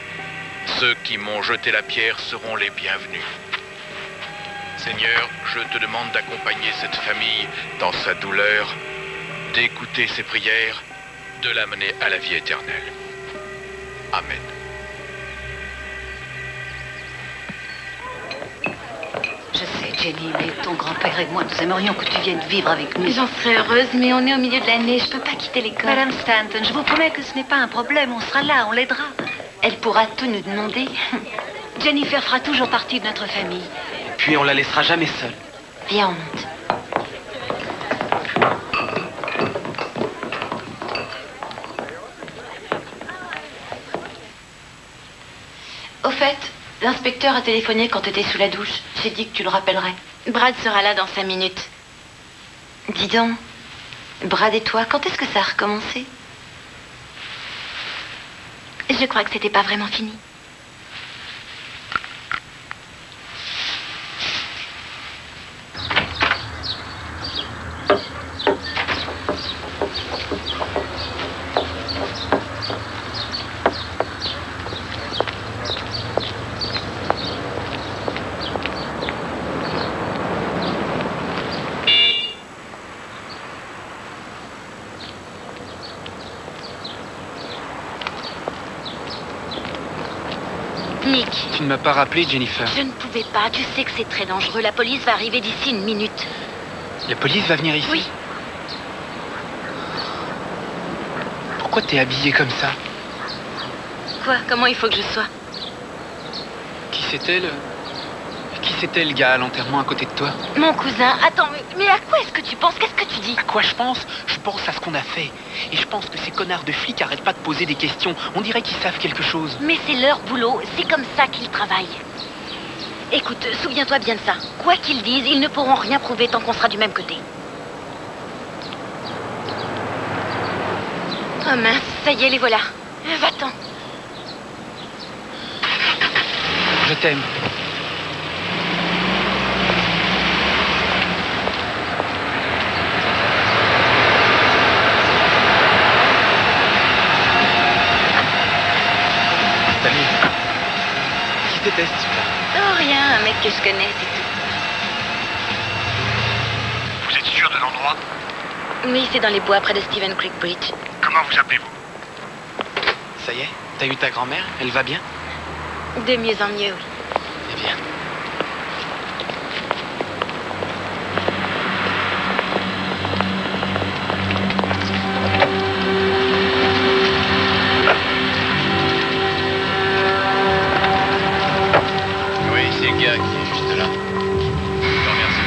Ceux qui m'ont jeté la pierre seront les bienvenus. Seigneur, je te demande d'accompagner cette famille dans sa douleur, d'écouter ses prières, de l'amener à la vie éternelle. Amen. Je sais, Jenny, mais ton grand-père et moi, nous aimerions que tu viennes vivre avec nous. J'en serais heureuse, mais on est au milieu de l'année. Je peux pas quitter l'école. Madame Stanton, je vous promets que ce n'est pas un problème. On sera là, on l'aidera. Elle pourra tout nous demander. Jennifer fera toujours partie de notre famille. Puis on la laissera jamais seule. Viens, on monte. Au fait, l'inspecteur a téléphoné quand tu étais sous la douche. J'ai dit que tu le rappellerais. Brad sera là dans 5 minutes. Dis donc, Brad et toi, quand est-ce que ça a recommencé? Je crois que c'était pas vraiment fini. Nick. Tu ne m'as pas rappelé, Jennifer. Je ne pouvais pas. Tu sais que c'est très dangereux. La police va arriver d'ici 1 minute. La police va venir ici? Oui. Pourquoi t'es habillée comme ça? Quoi? Comment il faut que je sois? Qui c'était le gars à l'enterrement à côté de toi? Mon cousin. Attends, mais à quoi est-ce que tu penses? Qu'est-ce que tu dis? À quoi je pense? Je pense à ce qu'on a fait. Et je pense que ces connards de flics arrêtent pas de poser des questions. On dirait qu'ils savent quelque chose. Mais c'est leur boulot. C'est comme ça qu'ils travaillent. Écoute, souviens-toi bien de ça. Quoi qu'ils disent, ils ne pourront rien prouver tant qu'on sera du même côté. Oh mince, ça y est, les voilà. Va-t'en. Je t'aime. Salut. Qui c'était, ce type-là? Oh, rien, un mec que je connais, c'est tout. Vous êtes sûr de l'endroit? Oui, c'est dans les bois près de Stephen Creek Bridge. Comment vous appelez-vous? Ça y est? T'as eu ta grand-mère? Elle va bien? De mieux en mieux, oui. Eh bien. Oui, c'est le gars qui est juste là. Je te remercie.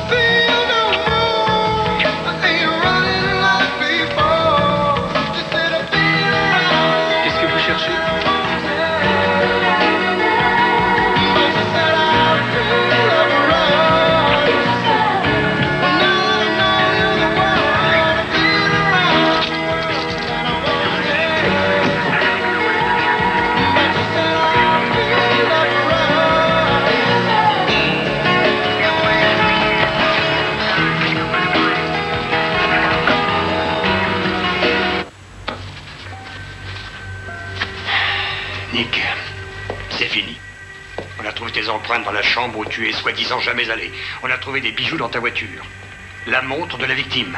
Feel no more, I ain't running like before. dans la chambre où tu es soi-disant jamais allé. On a trouvé des bijoux dans ta voiture. La montre de la victime.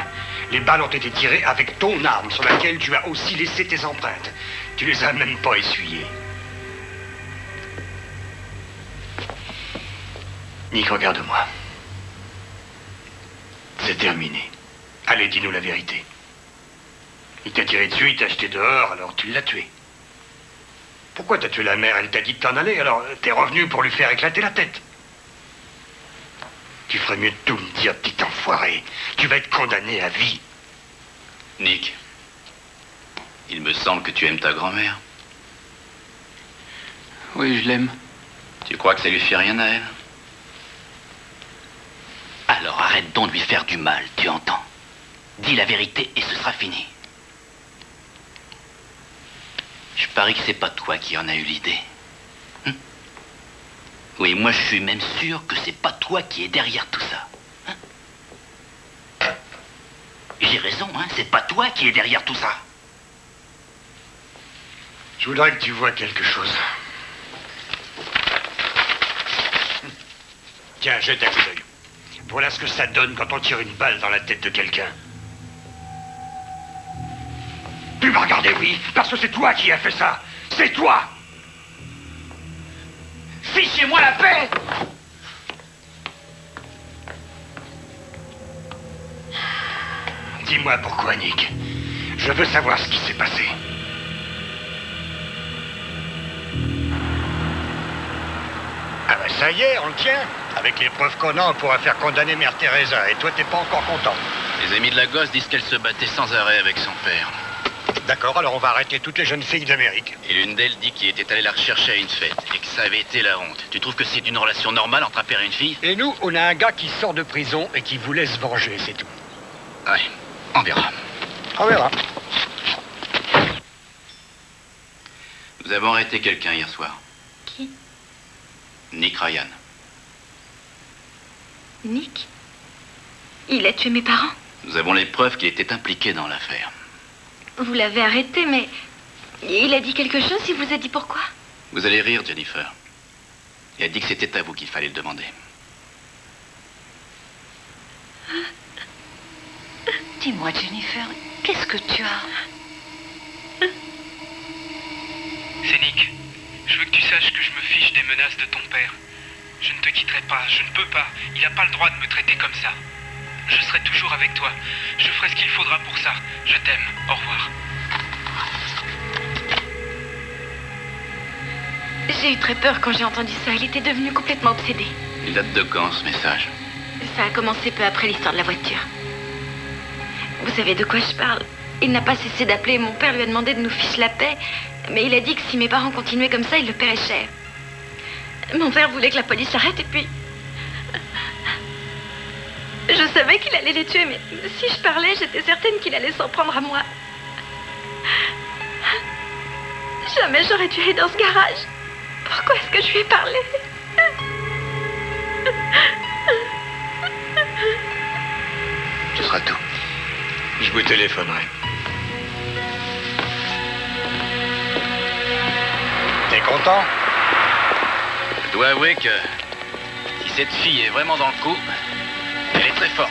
Les balles ont été tirées avec ton arme sur laquelle tu as aussi laissé tes empreintes. Tu les as même pas essuyées. Nick, regarde-moi. C'est terminé. Allez, dis-nous la vérité. Il t'a tiré dessus, il t'a jeté dehors, alors tu l'as tué. Pourquoi t'as tué la mère? Elle t'a dit de t'en aller, alors t'es revenu pour lui faire éclater la tête. Tu ferais mieux de tout me dire, petit enfoiré. Tu vas être condamné à vie. Nick, il me semble que tu aimes ta grand-mère. Oui, je l'aime. Tu crois que ça lui fait rien à elle? Alors arrête donc de lui faire du mal, tu entends? Dis la vérité et ce sera fini. Je parie que c'est pas toi qui en as eu l'idée. Oui, moi je suis même sûr que c'est pas toi qui es derrière tout ça. J'ai raison, hein, c'est pas toi qui es derrière tout ça. Je voudrais que tu vois quelque chose. Tiens, jette un coup d'œil. Voilà ce que ça donne quand on tire une balle dans la tête de quelqu'un. Tu m'as regardé, oui, parce que c'est toi qui as fait ça. C'est toi. Fichez-moi la paix. Dis-moi pourquoi, Nick. Je veux savoir ce qui s'est passé. Ah bah ça y est, on le tient. Avec les preuves qu'on a, on pourra faire condamner Mère Teresa. Et toi, t'es pas encore content. Les amis de la gosse disent qu'elle se battait sans arrêt avec son père. D'accord, alors on va arrêter toutes les jeunes filles d'Amérique. Et l'une d'elles dit qu'il était allé la rechercher à une fête et que ça avait été la honte. Tu trouves que c'est une relation normale entre un père et une fille? Et nous, on a un gars qui sort de prison et qui voulait se venger, c'est tout. Ouais, on verra. On verra. Nous avons arrêté quelqu'un hier soir. Qui? Nick Ryan. Nick? Il a tué mes parents? Nous avons les preuves qu'il était impliqué dans l'affaire. Vous l'avez arrêté, mais... Il a dit quelque chose? Il vous a dit pourquoi? Vous allez rire, Jennifer. Il a dit que c'était à vous qu'il fallait le demander. Dis-moi, Jennifer, qu'est-ce que tu as? C'est Nick. Je veux que tu saches que je me fiche des menaces de ton père. Je ne te quitterai pas, je ne peux pas. Il n'a pas le droit de me traiter comme ça. Je serai toujours avec toi. Je ferai ce qu'il faudra pour ça. Je t'aime. Au revoir. J'ai eu très peur quand j'ai entendu ça. Il était devenu complètement obsédé. Il date de quand, ce message? Ça a commencé peu après l'histoire de la voiture. Vous savez de quoi je parle? Il n'a pas cessé d'appeler. Mon père lui a demandé de nous ficher la paix. Mais il a dit que si mes parents continuaient comme ça, il le paierait cher. Mon père voulait que la police s'arrête et puis... Je savais qu'il allait les tuer, mais si je parlais, j'étais certaine qu'il allait s'en prendre à moi. Jamais j'aurais dû aller dans ce garage. Pourquoi est-ce que je lui ai parlé? Ce sera tout. Je vous téléphonerai. T'es content? Je dois avouer que si cette fille est vraiment dans le coup, elle est très forte.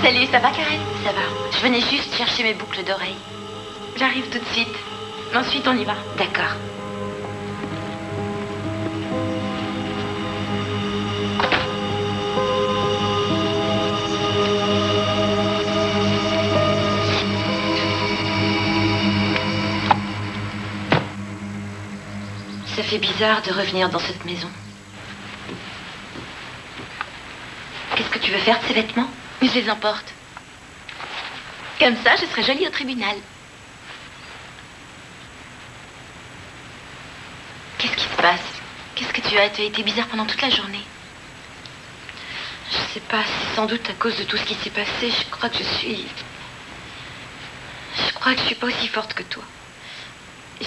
Salut, ça va, Karen? Ça va. Je venais juste chercher mes boucles d'oreilles. J'arrive tout de suite. Ensuite, on y va. D'accord. Ça fait bizarre de revenir dans cette maison. Qu'est-ce que tu veux faire de ces vêtements? Je les emporte. Comme ça, je serai jolie au tribunal. Qu'est-ce qui se passe? Qu'est-ce que tu as? Tu as été bizarre pendant toute la journée. Je sais pas, c'est sans doute à cause de tout ce qui s'est passé. Je crois que je suis pas aussi forte que toi.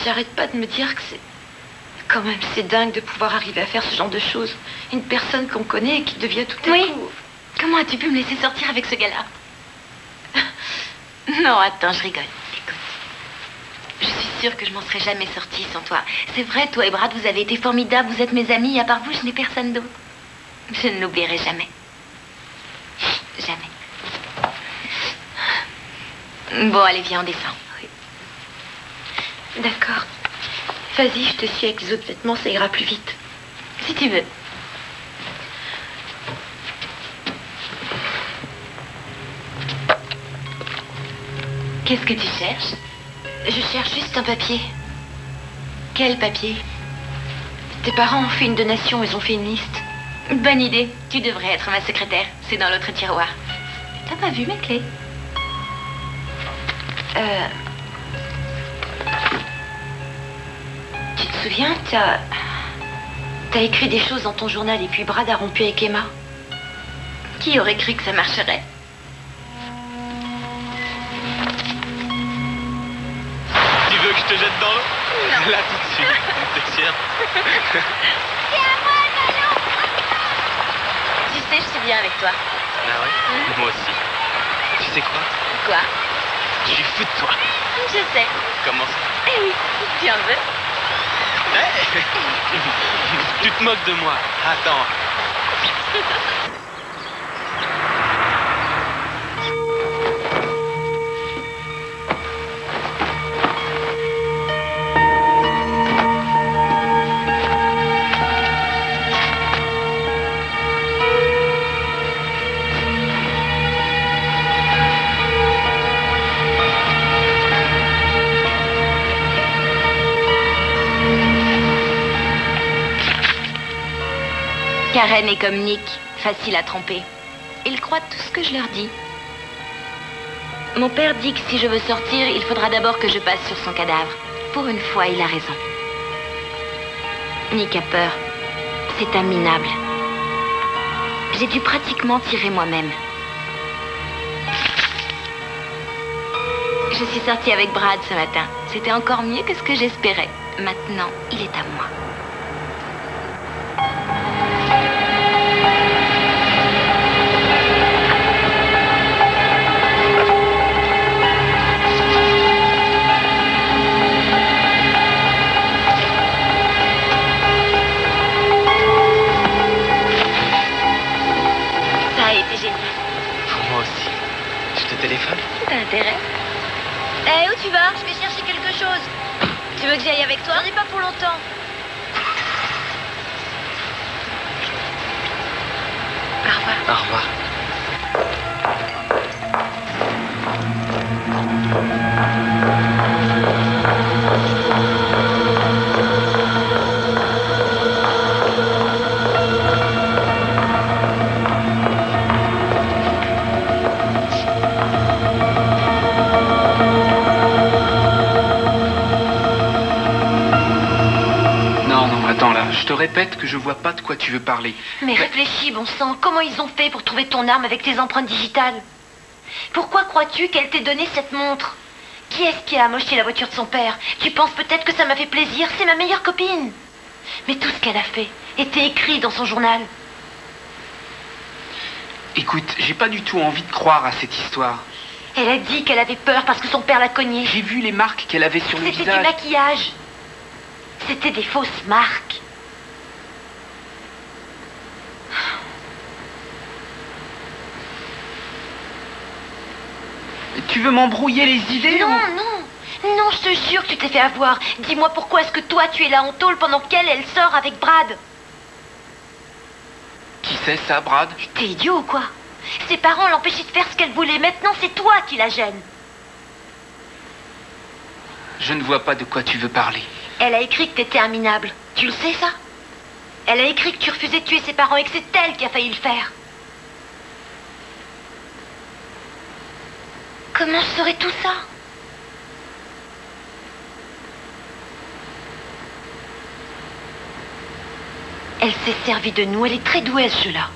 J'arrête pas de me dire que c'est... Quand même, c'est dingue de pouvoir arriver à faire ce genre de choses. Une personne qu'on connaît et qui devient tout à coup... Comment as-tu pu me laisser sortir avec ce gars-là? Non, attends, je rigole. Écoute, je suis sûre que je m'en serais jamais sortie sans toi. C'est vrai, toi et Brad, vous avez été formidables, vous êtes mes amis, et à part vous, je n'ai personne d'autre. Je ne l'oublierai jamais. Jamais. Bon, allez, viens, on descend. Oui. D'accord. Vas-y, je te suis avec les autres vêtements, ça ira plus vite. Si tu veux. Qu'est-ce que tu cherches? Je cherche juste un papier. Quel papier? Tes parents ont fait une donation, ils ont fait une liste. Bonne idée. Tu devrais être ma secrétaire. C'est dans l'autre tiroir. T'as pas vu mes clés? Tu te souviens, t'as écrit des choses dans ton journal et puis Brad a rompu avec Emma. Qui aurait cru que ça marcherait? Tu veux que je te jette dans l'eau? Non. Là, tout de suite. T'es sûr? C'est à moi, le ballon. Tu sais, je suis bien avec toi. Ah ouais? Moi aussi. Tu sais quoi? Quoi? Je suis fou de toi. Je sais. Comment ça? Eh oui, tu en veux? Hey tu te moques de moi. Attends. Karen est comme Nick, facile à tromper. Ils croient tout ce que je leur dis. Mon père dit que si je veux sortir, il faudra d'abord que je passe sur son cadavre. Pour une fois, il a raison. Nick a peur. C'est un minable. J'ai dû pratiquement tirer moi-même. Je suis sortie avec Brad ce matin. C'était encore mieux que ce que j'espérais. Maintenant, il est à moi. Téléphone? T'as intérêt? Eh, où tu vas? Je vais chercher quelque chose. Tu veux que j'aille avec toi? J'en ai pas pour longtemps. Au revoir. Au revoir. Je te répète que je vois pas de quoi tu veux parler. Mais réfléchis, bon sang. Comment ils ont fait pour trouver ton arme avec tes empreintes digitales? Pourquoi crois-tu qu'elle t'ait donné cette montre? Qui est-ce qui a amoché la voiture de son père? Tu penses peut-être que ça m'a fait plaisir? C'est ma meilleure copine. Mais tout ce qu'elle a fait était écrit dans son journal. Écoute, j'ai pas du tout envie de croire à cette histoire. Elle a dit qu'elle avait peur parce que son père l'a cognée. J'ai vu les marques qu'elle avait sur le visage. C'était du maquillage. C'était des fausses marques. Tu veux m'embrouiller les idées? Non, non. Non, je te jure que tu t'es fait avoir. Dis-moi pourquoi est-ce que toi, tu es là en tôle pendant qu'elle sort avec Brad? Qui c'est ça, Brad? T'es idiot ou quoi? Ses parents l'empêchaient de faire ce qu'elle voulait. Maintenant, c'est toi qui la gêne. Je ne vois pas de quoi tu veux parler. Elle a écrit que t'étais un minable. Tu le sais, ça? Elle a écrit que tu refusais de tuer ses parents et que c'est elle qui a failli le faire. Comment je saurais tout ça? Elle s'est servie de nous. Elle est très douée à ce jeu-là.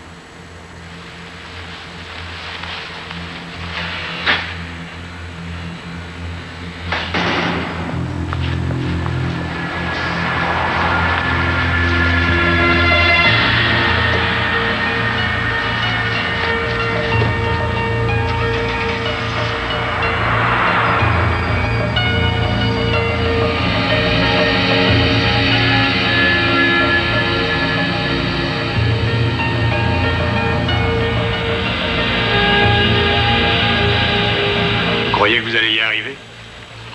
allez y arriver?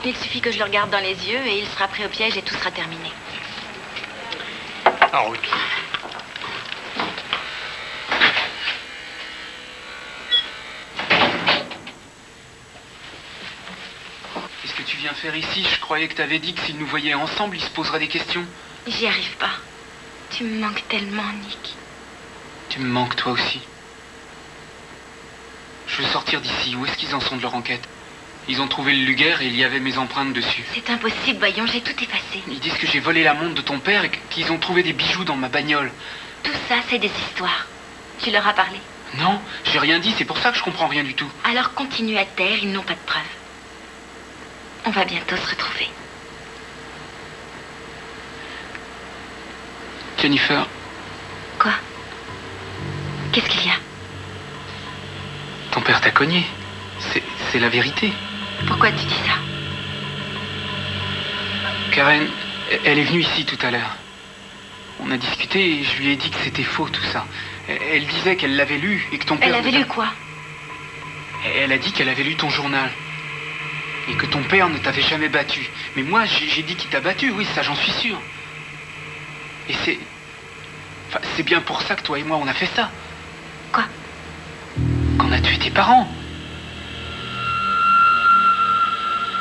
Il suffit que je le regarde dans les yeux et il sera pris au piège et tout sera terminé. En route. Qu'est-ce que tu viens faire ici? Je croyais que t'avais dit que s'il nous voyait ensemble, il se poserait des questions. J'y arrive pas. Tu me manques tellement, Nick. Tu me manques toi aussi. Je veux sortir d'ici. Où est-ce qu'ils en sont de leur enquête? Ils ont trouvé le Luger et il y avait mes empreintes dessus. C'est impossible, voyons, j'ai tout effacé. Ils disent que j'ai volé la montre de ton père et qu'ils ont trouvé des bijoux dans ma bagnole. Tout ça, c'est des histoires. Tu leur as parlé? Non, j'ai rien dit, c'est pour ça que je comprends rien du tout. Alors continue à te taire, ils n'ont pas de preuves. On va bientôt se retrouver. Jennifer. Quoi? Qu'est-ce qu'il y a? Ton père t'a cogné. C'est la vérité. Pourquoi tu dis ça? Karen, elle est venue ici tout à l'heure. On a discuté et je lui ai dit que c'était faux tout ça. Elle disait qu'elle l'avait lu et que ton père... Elle avait lu quoi? Elle a dit qu'elle avait lu ton journal. Et que ton père ne t'avait jamais battu. Mais moi, j'ai dit qu'il t'a battu, oui, ça j'en suis sûr. Et c'est... Enfin, c'est bien pour ça que toi et moi, on a fait ça. Quoi? Qu'on a tué tes parents.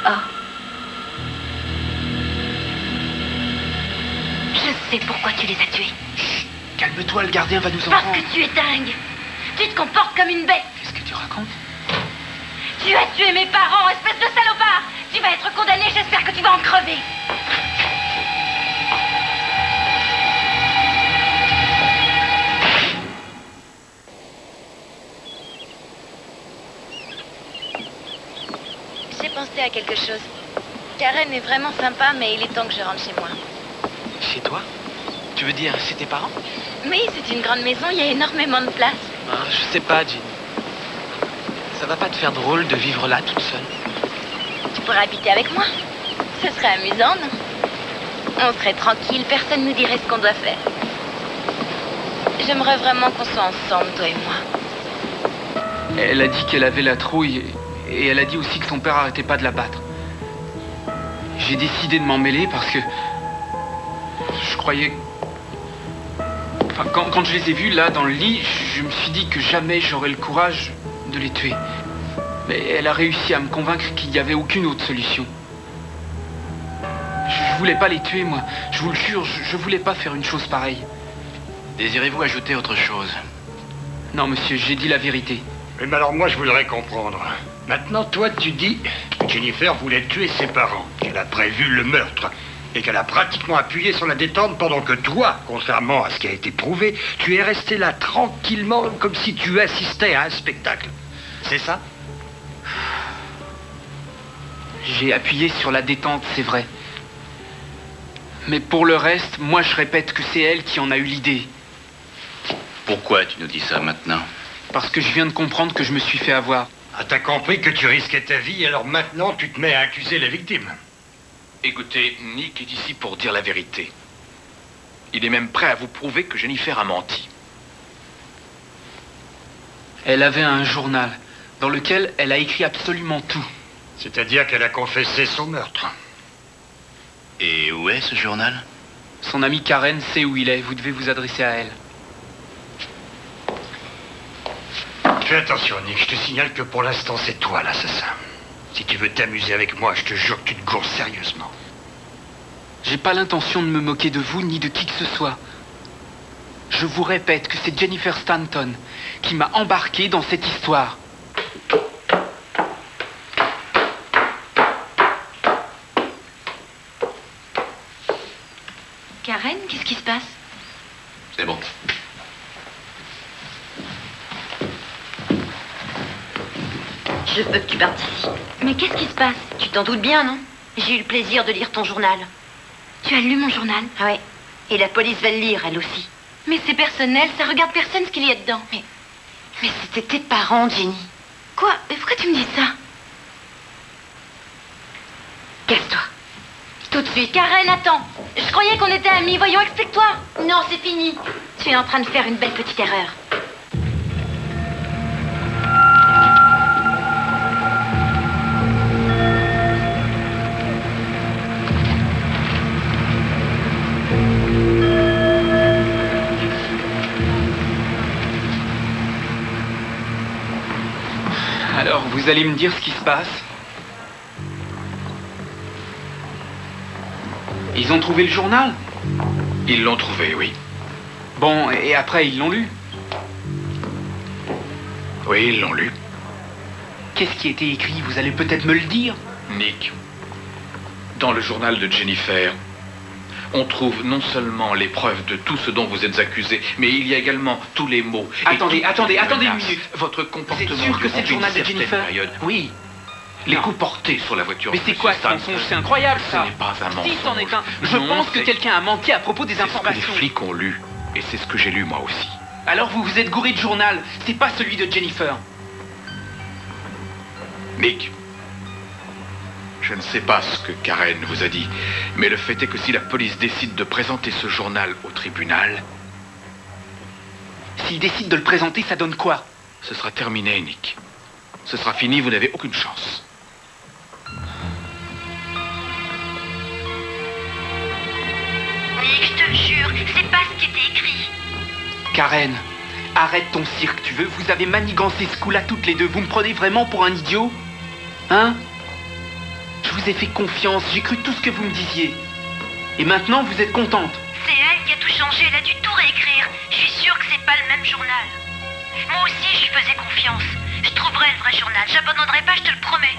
Oh. Je sais pourquoi tu les as tués. Chut, calme-toi, le gardien va nous entendre. Parce que tu es dingue. Tu te comportes comme une bête. Qu'est-ce que tu racontes? Tu as tué mes parents, espèce de salopard. Tu vas être condamné, j'espère que tu vas en crever. J'ai pensé à quelque chose. Karen est vraiment sympa, mais il est temps que je rentre chez moi. Chez toi? Tu veux dire chez tes parents? Oui, c'est une grande maison, il y a énormément de place. Ah, je sais pas, Ginny. Ça va pas te faire drôle de vivre là toute seule? Tu pourrais habiter avec moi. Ce serait amusant, non? On serait tranquille, personne nous dirait ce qu'on doit faire. J'aimerais vraiment qu'on soit ensemble, toi et moi. Elle a dit qu'elle avait la trouille et elle a dit aussi que son père arrêtait pas de la battre. J'ai décidé de m'en mêler parce que je croyais... Enfin, quand je les ai vus là dans le lit, je me suis dit que jamais j'aurais le courage de les tuer. Mais elle a réussi à me convaincre qu'il n'y avait aucune autre solution. Je voulais pas les tuer, moi. Je vous le jure, je voulais pas faire une chose pareille. Désirez-vous ajouter autre chose? Non, monsieur, j'ai dit la vérité. Oui, mais alors moi, je voudrais comprendre. Maintenant, toi, tu dis que Jennifer voulait tuer ses parents, qu'elle a prévu le meurtre, et qu'elle a pratiquement appuyé sur la détente pendant que toi, contrairement à ce qui a été prouvé, tu es resté là tranquillement comme si tu assistais à un spectacle. C'est ça? J'ai appuyé sur la détente, c'est vrai. Mais pour le reste, moi je répète que c'est elle qui en a eu l'idée. Pourquoi tu nous dis ça maintenant? Parce que je viens de comprendre que je me suis fait avoir. Ah, t'as compris que tu risquais ta vie, alors maintenant tu te mets à accuser les victimes. Écoutez, Nick est ici pour dire la vérité. Il est même prêt à vous prouver que Jennifer a menti. Elle avait un journal dans lequel elle a écrit absolument tout. C'est-à-dire qu'elle a confessé son meurtre. Et où est ce journal? Son amie Karen sait où il est, vous devez vous adresser à elle. Fais attention, Nick, je te signale que pour l'instant, c'est toi l'assassin. Si tu veux t'amuser avec moi, je te jure que tu te gourres sérieusement. J'ai pas l'intention de me moquer de vous ni de qui que ce soit. Je vous répète que c'est Jennifer Stanton qui m'a embarqué dans cette histoire. Karen, qu'est-ce qui se passe? C'est bon. Je veux que tu partes ici. Mais qu'est-ce qui se passe? Tu t'en doutes bien, non? J'ai eu le plaisir de lire ton journal. Tu as lu mon journal? Ah ouais. Et la police va le lire, elle aussi. Mais c'est personnel, ça regarde personne ce qu'il y a dedans. Mais c'était tes parents, Jenny. Quoi? Mais pourquoi tu me dis ça? Casse-toi. Tout de suite. Karen, attends. Je croyais qu'on était amis. Voyons, explique-toi. Non, c'est fini. Tu es en train de faire une belle petite erreur. Vous allez me dire ce qui se passe? Ils ont trouvé le journal? Ils l'ont trouvé, oui. Bon, et après, ils l'ont lu? Oui, ils l'ont lu. Qu'est-ce qui était écrit? Vous allez peut-être me le dire? Nick, dans le journal de Jennifer, on trouve non seulement les preuves de tout ce dont vous êtes accusé, mais il y a également tous les mots. Attendez une menaces. minute. Votre comportement. Vous êtes sûr que c'est le durant journal de une certaine Jennifer? période. Oui. Les Non. coups portés sur la voiture. Mais de c'est M. quoi ce Stanton. mensonge? C'est incroyable, ça. Ce n'est pas un mensonge. Si, c'en est un. Je Non, pense que c'est- quelqu'un a menti à propos des C'est ce que les informations. flics ont lu. Et c'est ce que j'ai lu moi aussi. Alors vous vous êtes gouré de journal. C'est pas celui de Jennifer. Nick, je ne sais pas ce que Karen vous a dit, mais le fait est que si la police décide de présenter ce journal au tribunal, S'il décide de le présenter, ça donne quoi? ce sera terminé, Nick. Ce sera fini, vous n'avez aucune chance. Nick, je te le jure, c'est pas ce qui était écrit. Karen, arrête ton cirque, tu veux? Vous avez manigancé ce coup-là toutes les deux. Vous me prenez vraiment pour un idiot? Hein? Je vous ai fait confiance, j'ai cru tout ce que vous me disiez. Et maintenant, vous êtes contente? C'est elle qui a tout changé, elle a dû tout réécrire. Je suis sûre que c'est pas le même journal. Moi aussi, je lui faisais confiance. Je trouverai le vrai journal, j'abandonnerai pas, je te le promets.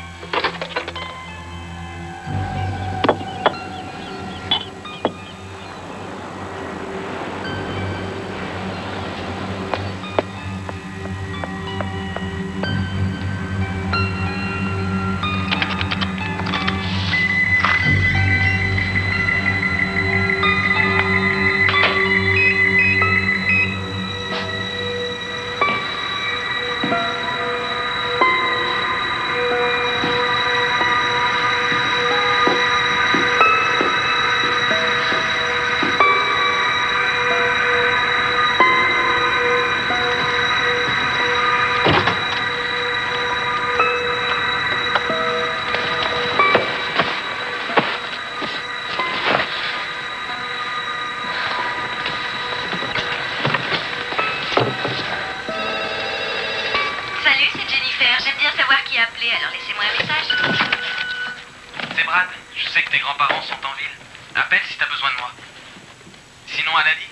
Salut, c'est Jennifer. J'aime bien savoir qui a appelé, alors laissez-moi un message. C'est Brad. Je sais que tes grands-parents sont en ville. Appelle si t'as besoin de moi. Sinon, à lundi.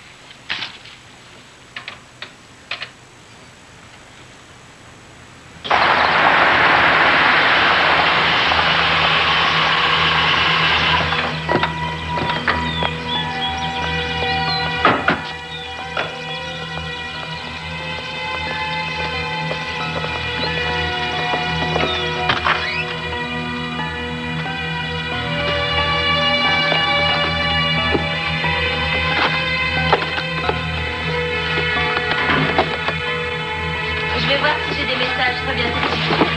Je vais voir si j'ai des messages. Très bien, tout de suite.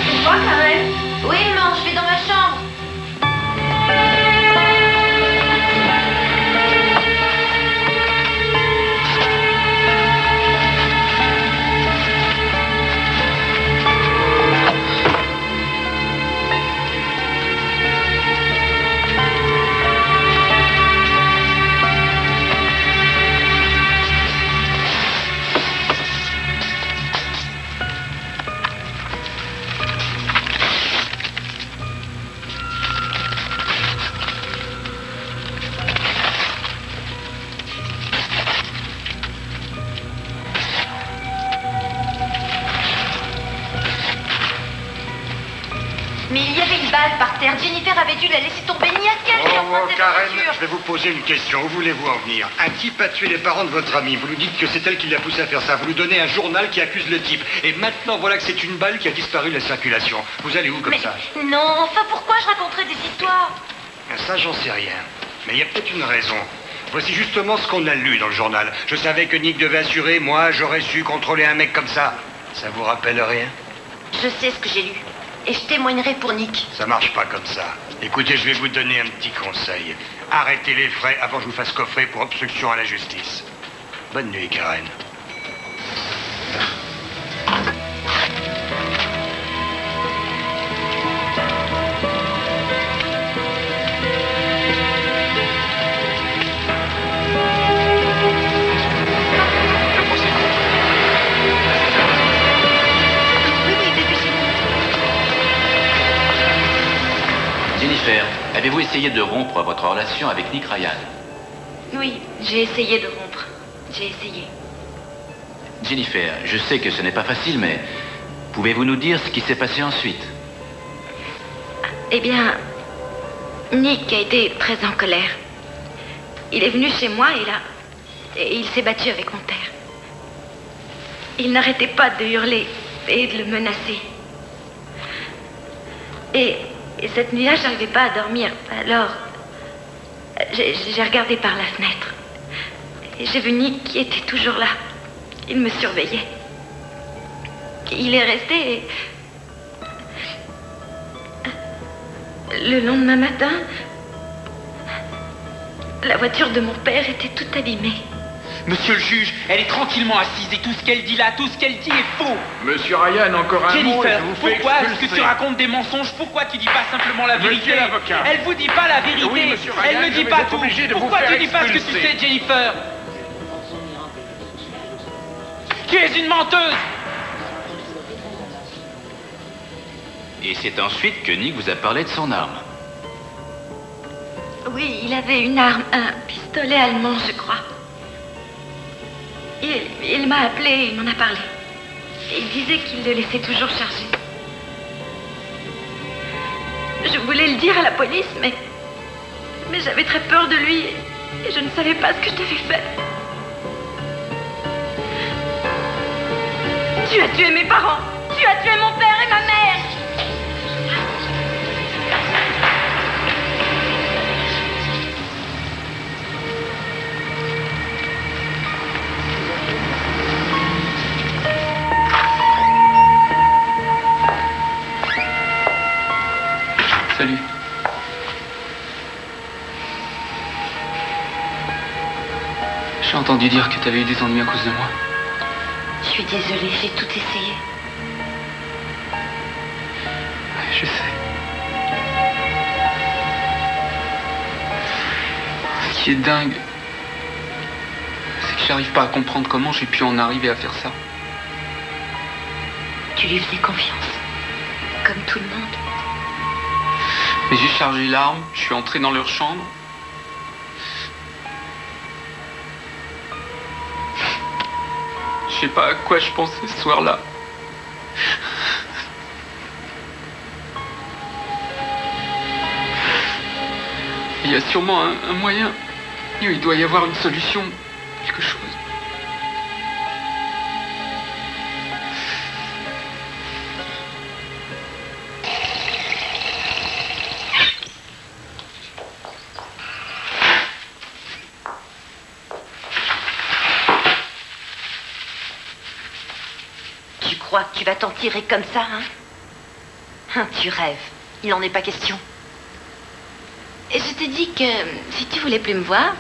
C'est toi, Karen? Oui, maman, je vais dans ma chambre. Mais il y avait une balle par terre. Jennifer avait dû la laisser tomber. N'y a-t-il qu'elle Oh, cette Karen, voiture. je vais vous poser une question. Où voulez-vous en venir? Un type a tué les parents de votre ami. Vous lui dites que c'est elle qui l'a poussé à faire ça. Vous lui donnez un journal qui accuse le type. Et maintenant, voilà que c'est une balle qui a disparu de la circulation. Vous allez où comme Mais ça? non, enfin pourquoi je raconterais des histoires? Ça, j'en sais rien. Mais il y a peut-être une raison. Voici justement ce qu'on a lu dans le journal. Je savais que Nick devait assurer, moi, j'aurais su contrôler un mec comme ça. Ça vous rappelle rien? Je sais ce que j'ai lu. Et je témoignerai pour Nick. Ça marche pas comme ça. Écoutez, je vais vous donner un petit conseil. Arrêtez les frais avant que je vous fasse coffrer pour obstruction à la justice. Bonne nuit, Karen. Jennifer, avez-vous essayé de rompre votre relation avec Nick Ryan? Oui, j'ai essayé de rompre. J'ai essayé. Jennifer, je sais que ce n'est pas facile, mais pouvez-vous nous dire ce qui s'est passé ensuite? Eh bien, Nick a été très en colère. Il est venu chez moi et il s'est battu avec mon père. Il n'arrêtait pas de hurler et de le menacer. Et cette nuit-là, je n'arrivais pas à dormir. Alors, j'ai regardé par la fenêtre. Et j'ai vu Nick qui était toujours là. Il me surveillait. Il est resté et... Le lendemain matin, la voiture de mon père était toute abîmée. Monsieur le juge, elle est tranquillement assise et tout ce qu'elle dit là, tout ce qu'elle dit est faux. Monsieur Ryan, encore un mot et Jennifer, je vous fais pourquoi est-ce que expulser. tu racontes des mensonges? Pourquoi tu dis pas simplement la vérité? Monsieur l'avocat. Elle vous dit pas la vérité. Oui, monsieur Ryan, elle ne dit je pas vais être tout. obligé de vous Pourquoi faire tu dis pas ce que tu expulser. sais, Jennifer? Tu es une menteuse. Et c'est ensuite que Nick vous a parlé de son arme. Oui, il avait une arme, un pistolet allemand, je crois. Il m'a appelé et il m'en a parlé. Et il disait qu'il le laissait toujours chargé. Je voulais le dire à la police, mais j'avais très peur de lui et je ne savais pas ce que je devais faire. Tu as tué mes parents. Tu as tué mon père et ma mère. Salut. J'ai entendu dire que tu avais eu des ennuis à cause de moi. Je suis désolée, j'ai tout essayé. Je sais. Ce qui est dingue, c'est que j'arrive pas à comprendre comment j'ai pu en arriver à faire ça. Tu lui faisais confiance, comme tout le monde. Mais j'ai chargé l'arme, je suis entré dans leur chambre. Je sais pas à quoi je pensais ce soir-là. Il y a sûrement un moyen. Il doit y avoir une solution, quelque chose. Tu crois que tu vas t'en tirer comme ça, hein? Tu rêves. Il n'en est pas question. Et je te dis que si tu voulais plus me voir,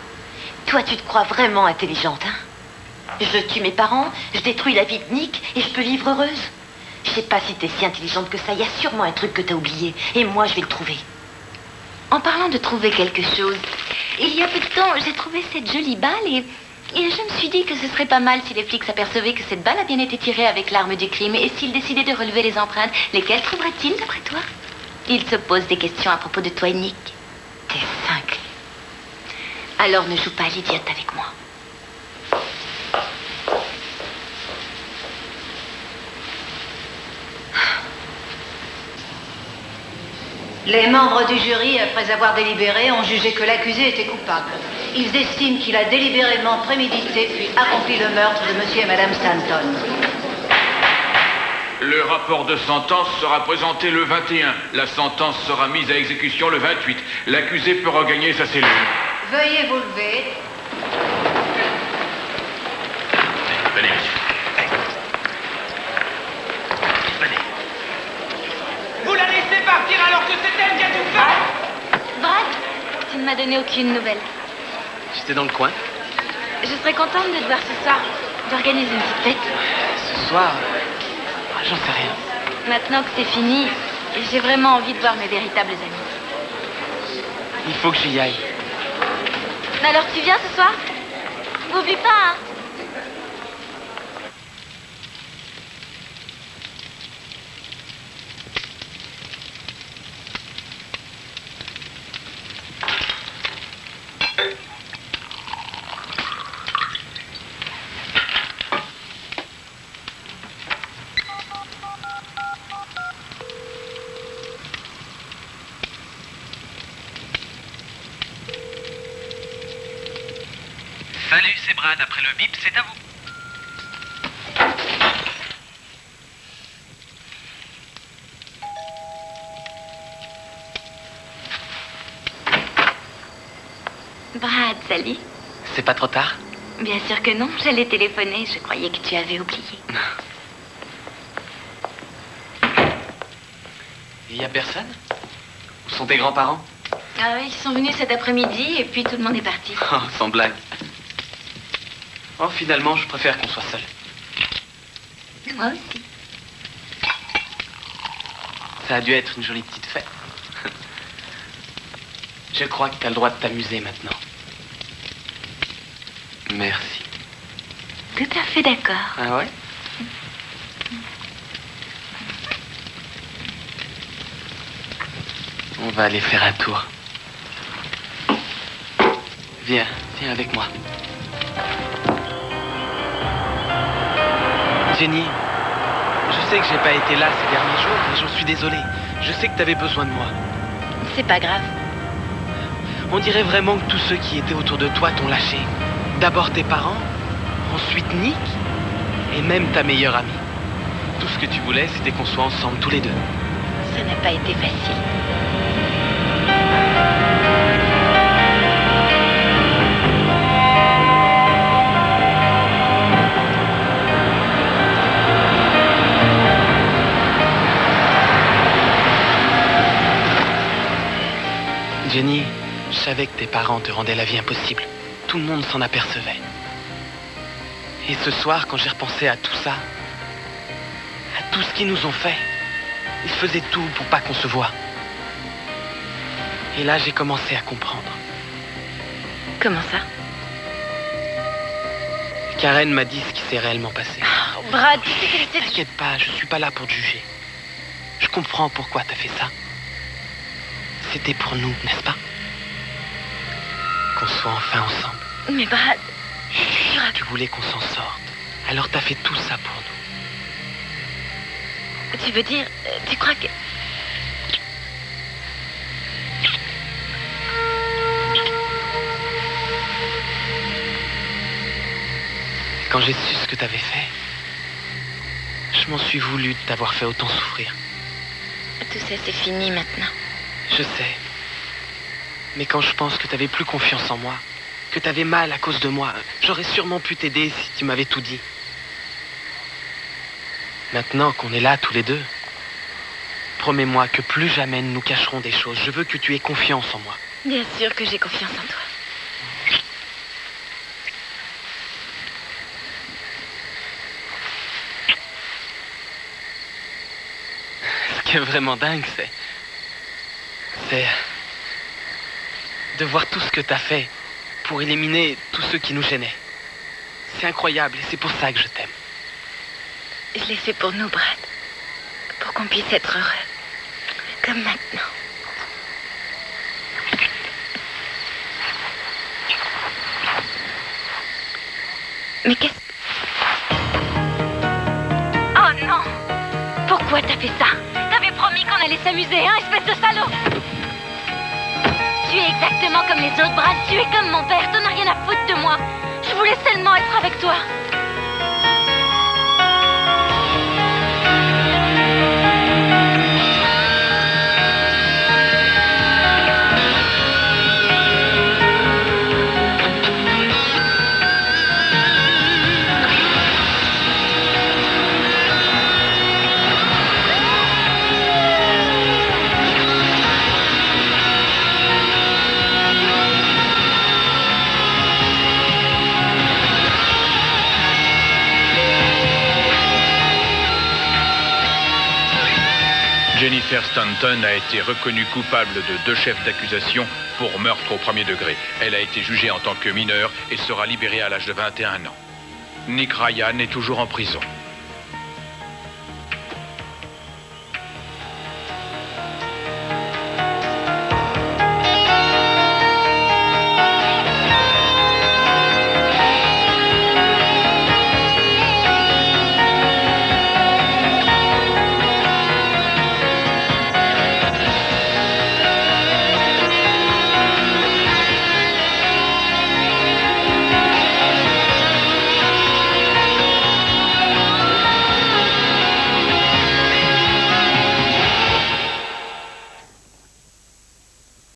Toi, tu te crois vraiment intelligente, hein? Je tue mes parents, je détruis la vie de Nick et je peux vivre heureuse. Je sais pas si t'es si intelligente que ça. Il y a sûrement un truc que t'as oublié. Et moi, je vais le trouver. en parlant de trouver quelque chose, il y a peu de temps, j'ai trouvé cette jolie balle et je me suis dit que ce serait pas mal si les flics s'apercevaient que cette balle a bien été tirée avec l'arme du crime et s'ils décidaient de relever les empreintes, lesquelles trouveraient-ils d'après toi? Ils se posent des questions à propos de toi et Nick. T'es cinglée. Alors ne joue pas à l'idiote avec moi. Les membres du jury, après avoir délibéré, ont jugé que l'accusé était coupable. Ils estiment qu'il a délibérément prémédité puis accompli le meurtre de monsieur et madame Stanton. Le rapport de sentence sera présenté le 21. La sentence sera mise à exécution le 28. L'accusé peut regagner sa cellule. Veuillez vous lever. que c'est elle qui a tout fait. Brad, tu ne m'as donné aucune nouvelle. J'étais dans le coin. Je serais contente de te voir ce soir, d'organiser une petite fête. Ce soir, j'en sais rien. Maintenant que c'est fini, j'ai vraiment envie de voir mes véritables amis. Il faut que j'y aille. Alors tu viens ce soir? N'oublie pas, hein? Salut, c'est Brad. Après le bip, c'est à vous. Brad, salut. C'est pas trop tard? Bien sûr que non, j'allais téléphoner, je croyais que tu avais oublié. Il y a personne? Où sont tes grands-parents? Ah oui, ils sont venus cet après-midi et puis tout le monde est parti. Oh, sans blague. Oh, finalement, je préfère qu'on soit seuls. Moi aussi. Ça a dû être une jolie petite fête. Je crois que t'as le droit de t'amuser maintenant. Merci. Tout à fait d'accord. Ah ouais? On va aller faire un tour. Viens avec moi. Jenny, je sais que j'ai pas été là ces derniers jours, mais j'en suis désolé. Je sais que t'avais besoin de moi. C'est pas grave. On dirait vraiment que tous ceux qui étaient autour de toi t'ont lâché. D'abord tes parents, ensuite Nick, et même ta meilleure amie. Tout ce que tu voulais, c'était qu'on soit ensemble tous les deux. Ça n'a pas été facile. Jenny, je savais que tes parents te rendaient la vie impossible. Tout le monde s'en apercevait. Et ce soir, quand j'ai repensé à tout ça, à tout ce qu'ils nous ont fait, ils faisaient tout pour pas qu'on se voie. Et là, j'ai commencé à comprendre. Comment ça? Karen m'a dit ce qui s'est réellement passé. Oh, Brad, tu sais qu'elle était... T'inquiète pas, je suis pas là pour te juger. Je comprends pourquoi t'as fait ça. C'était pour nous, n'est-ce pas? Qu'on soit enfin ensemble. Mais Brad... Tu voulais qu'on s'en sorte. Alors t'as fait tout ça pour nous. Tu veux dire... Tu crois que... Quand j'ai su ce que t'avais fait, je m'en suis voulu de t'avoir fait autant souffrir. Tout ça, c'est fini maintenant. Je sais. Mais quand je pense que t'avais plus confiance en moi, que t'avais mal à cause de moi, j'aurais sûrement pu t'aider si tu m'avais tout dit. Maintenant qu'on est là tous les deux, promets-moi que plus jamais nous cacherons des choses. Je veux que tu aies confiance en moi. Bien sûr que j'ai confiance en toi. Ce qui est vraiment dingue, c'est de voir tout ce que t'as fait pour éliminer tous ceux qui nous gênaient. C'est incroyable et c'est pour ça que je t'aime. Je l'ai fait pour nous, Brad. Pour qu'on puisse être heureux. Comme maintenant. Mais qu'est-ce... Oh non! Pourquoi t'as fait ça? T'avais promis qu'on allait s'amuser, hein, espèce de salaud! Tu es exactement comme les autres, Brad. Tu es comme mon père. T'en as rien à foutre de moi. Je voulais seulement être avec toi. Jennifer Stanton a été reconnue coupable de 2 chefs d'accusation pour meurtre au premier degré. Elle a été jugée en tant que mineure et sera libérée à l'âge de 21 ans. Nick Ryan est toujours en prison.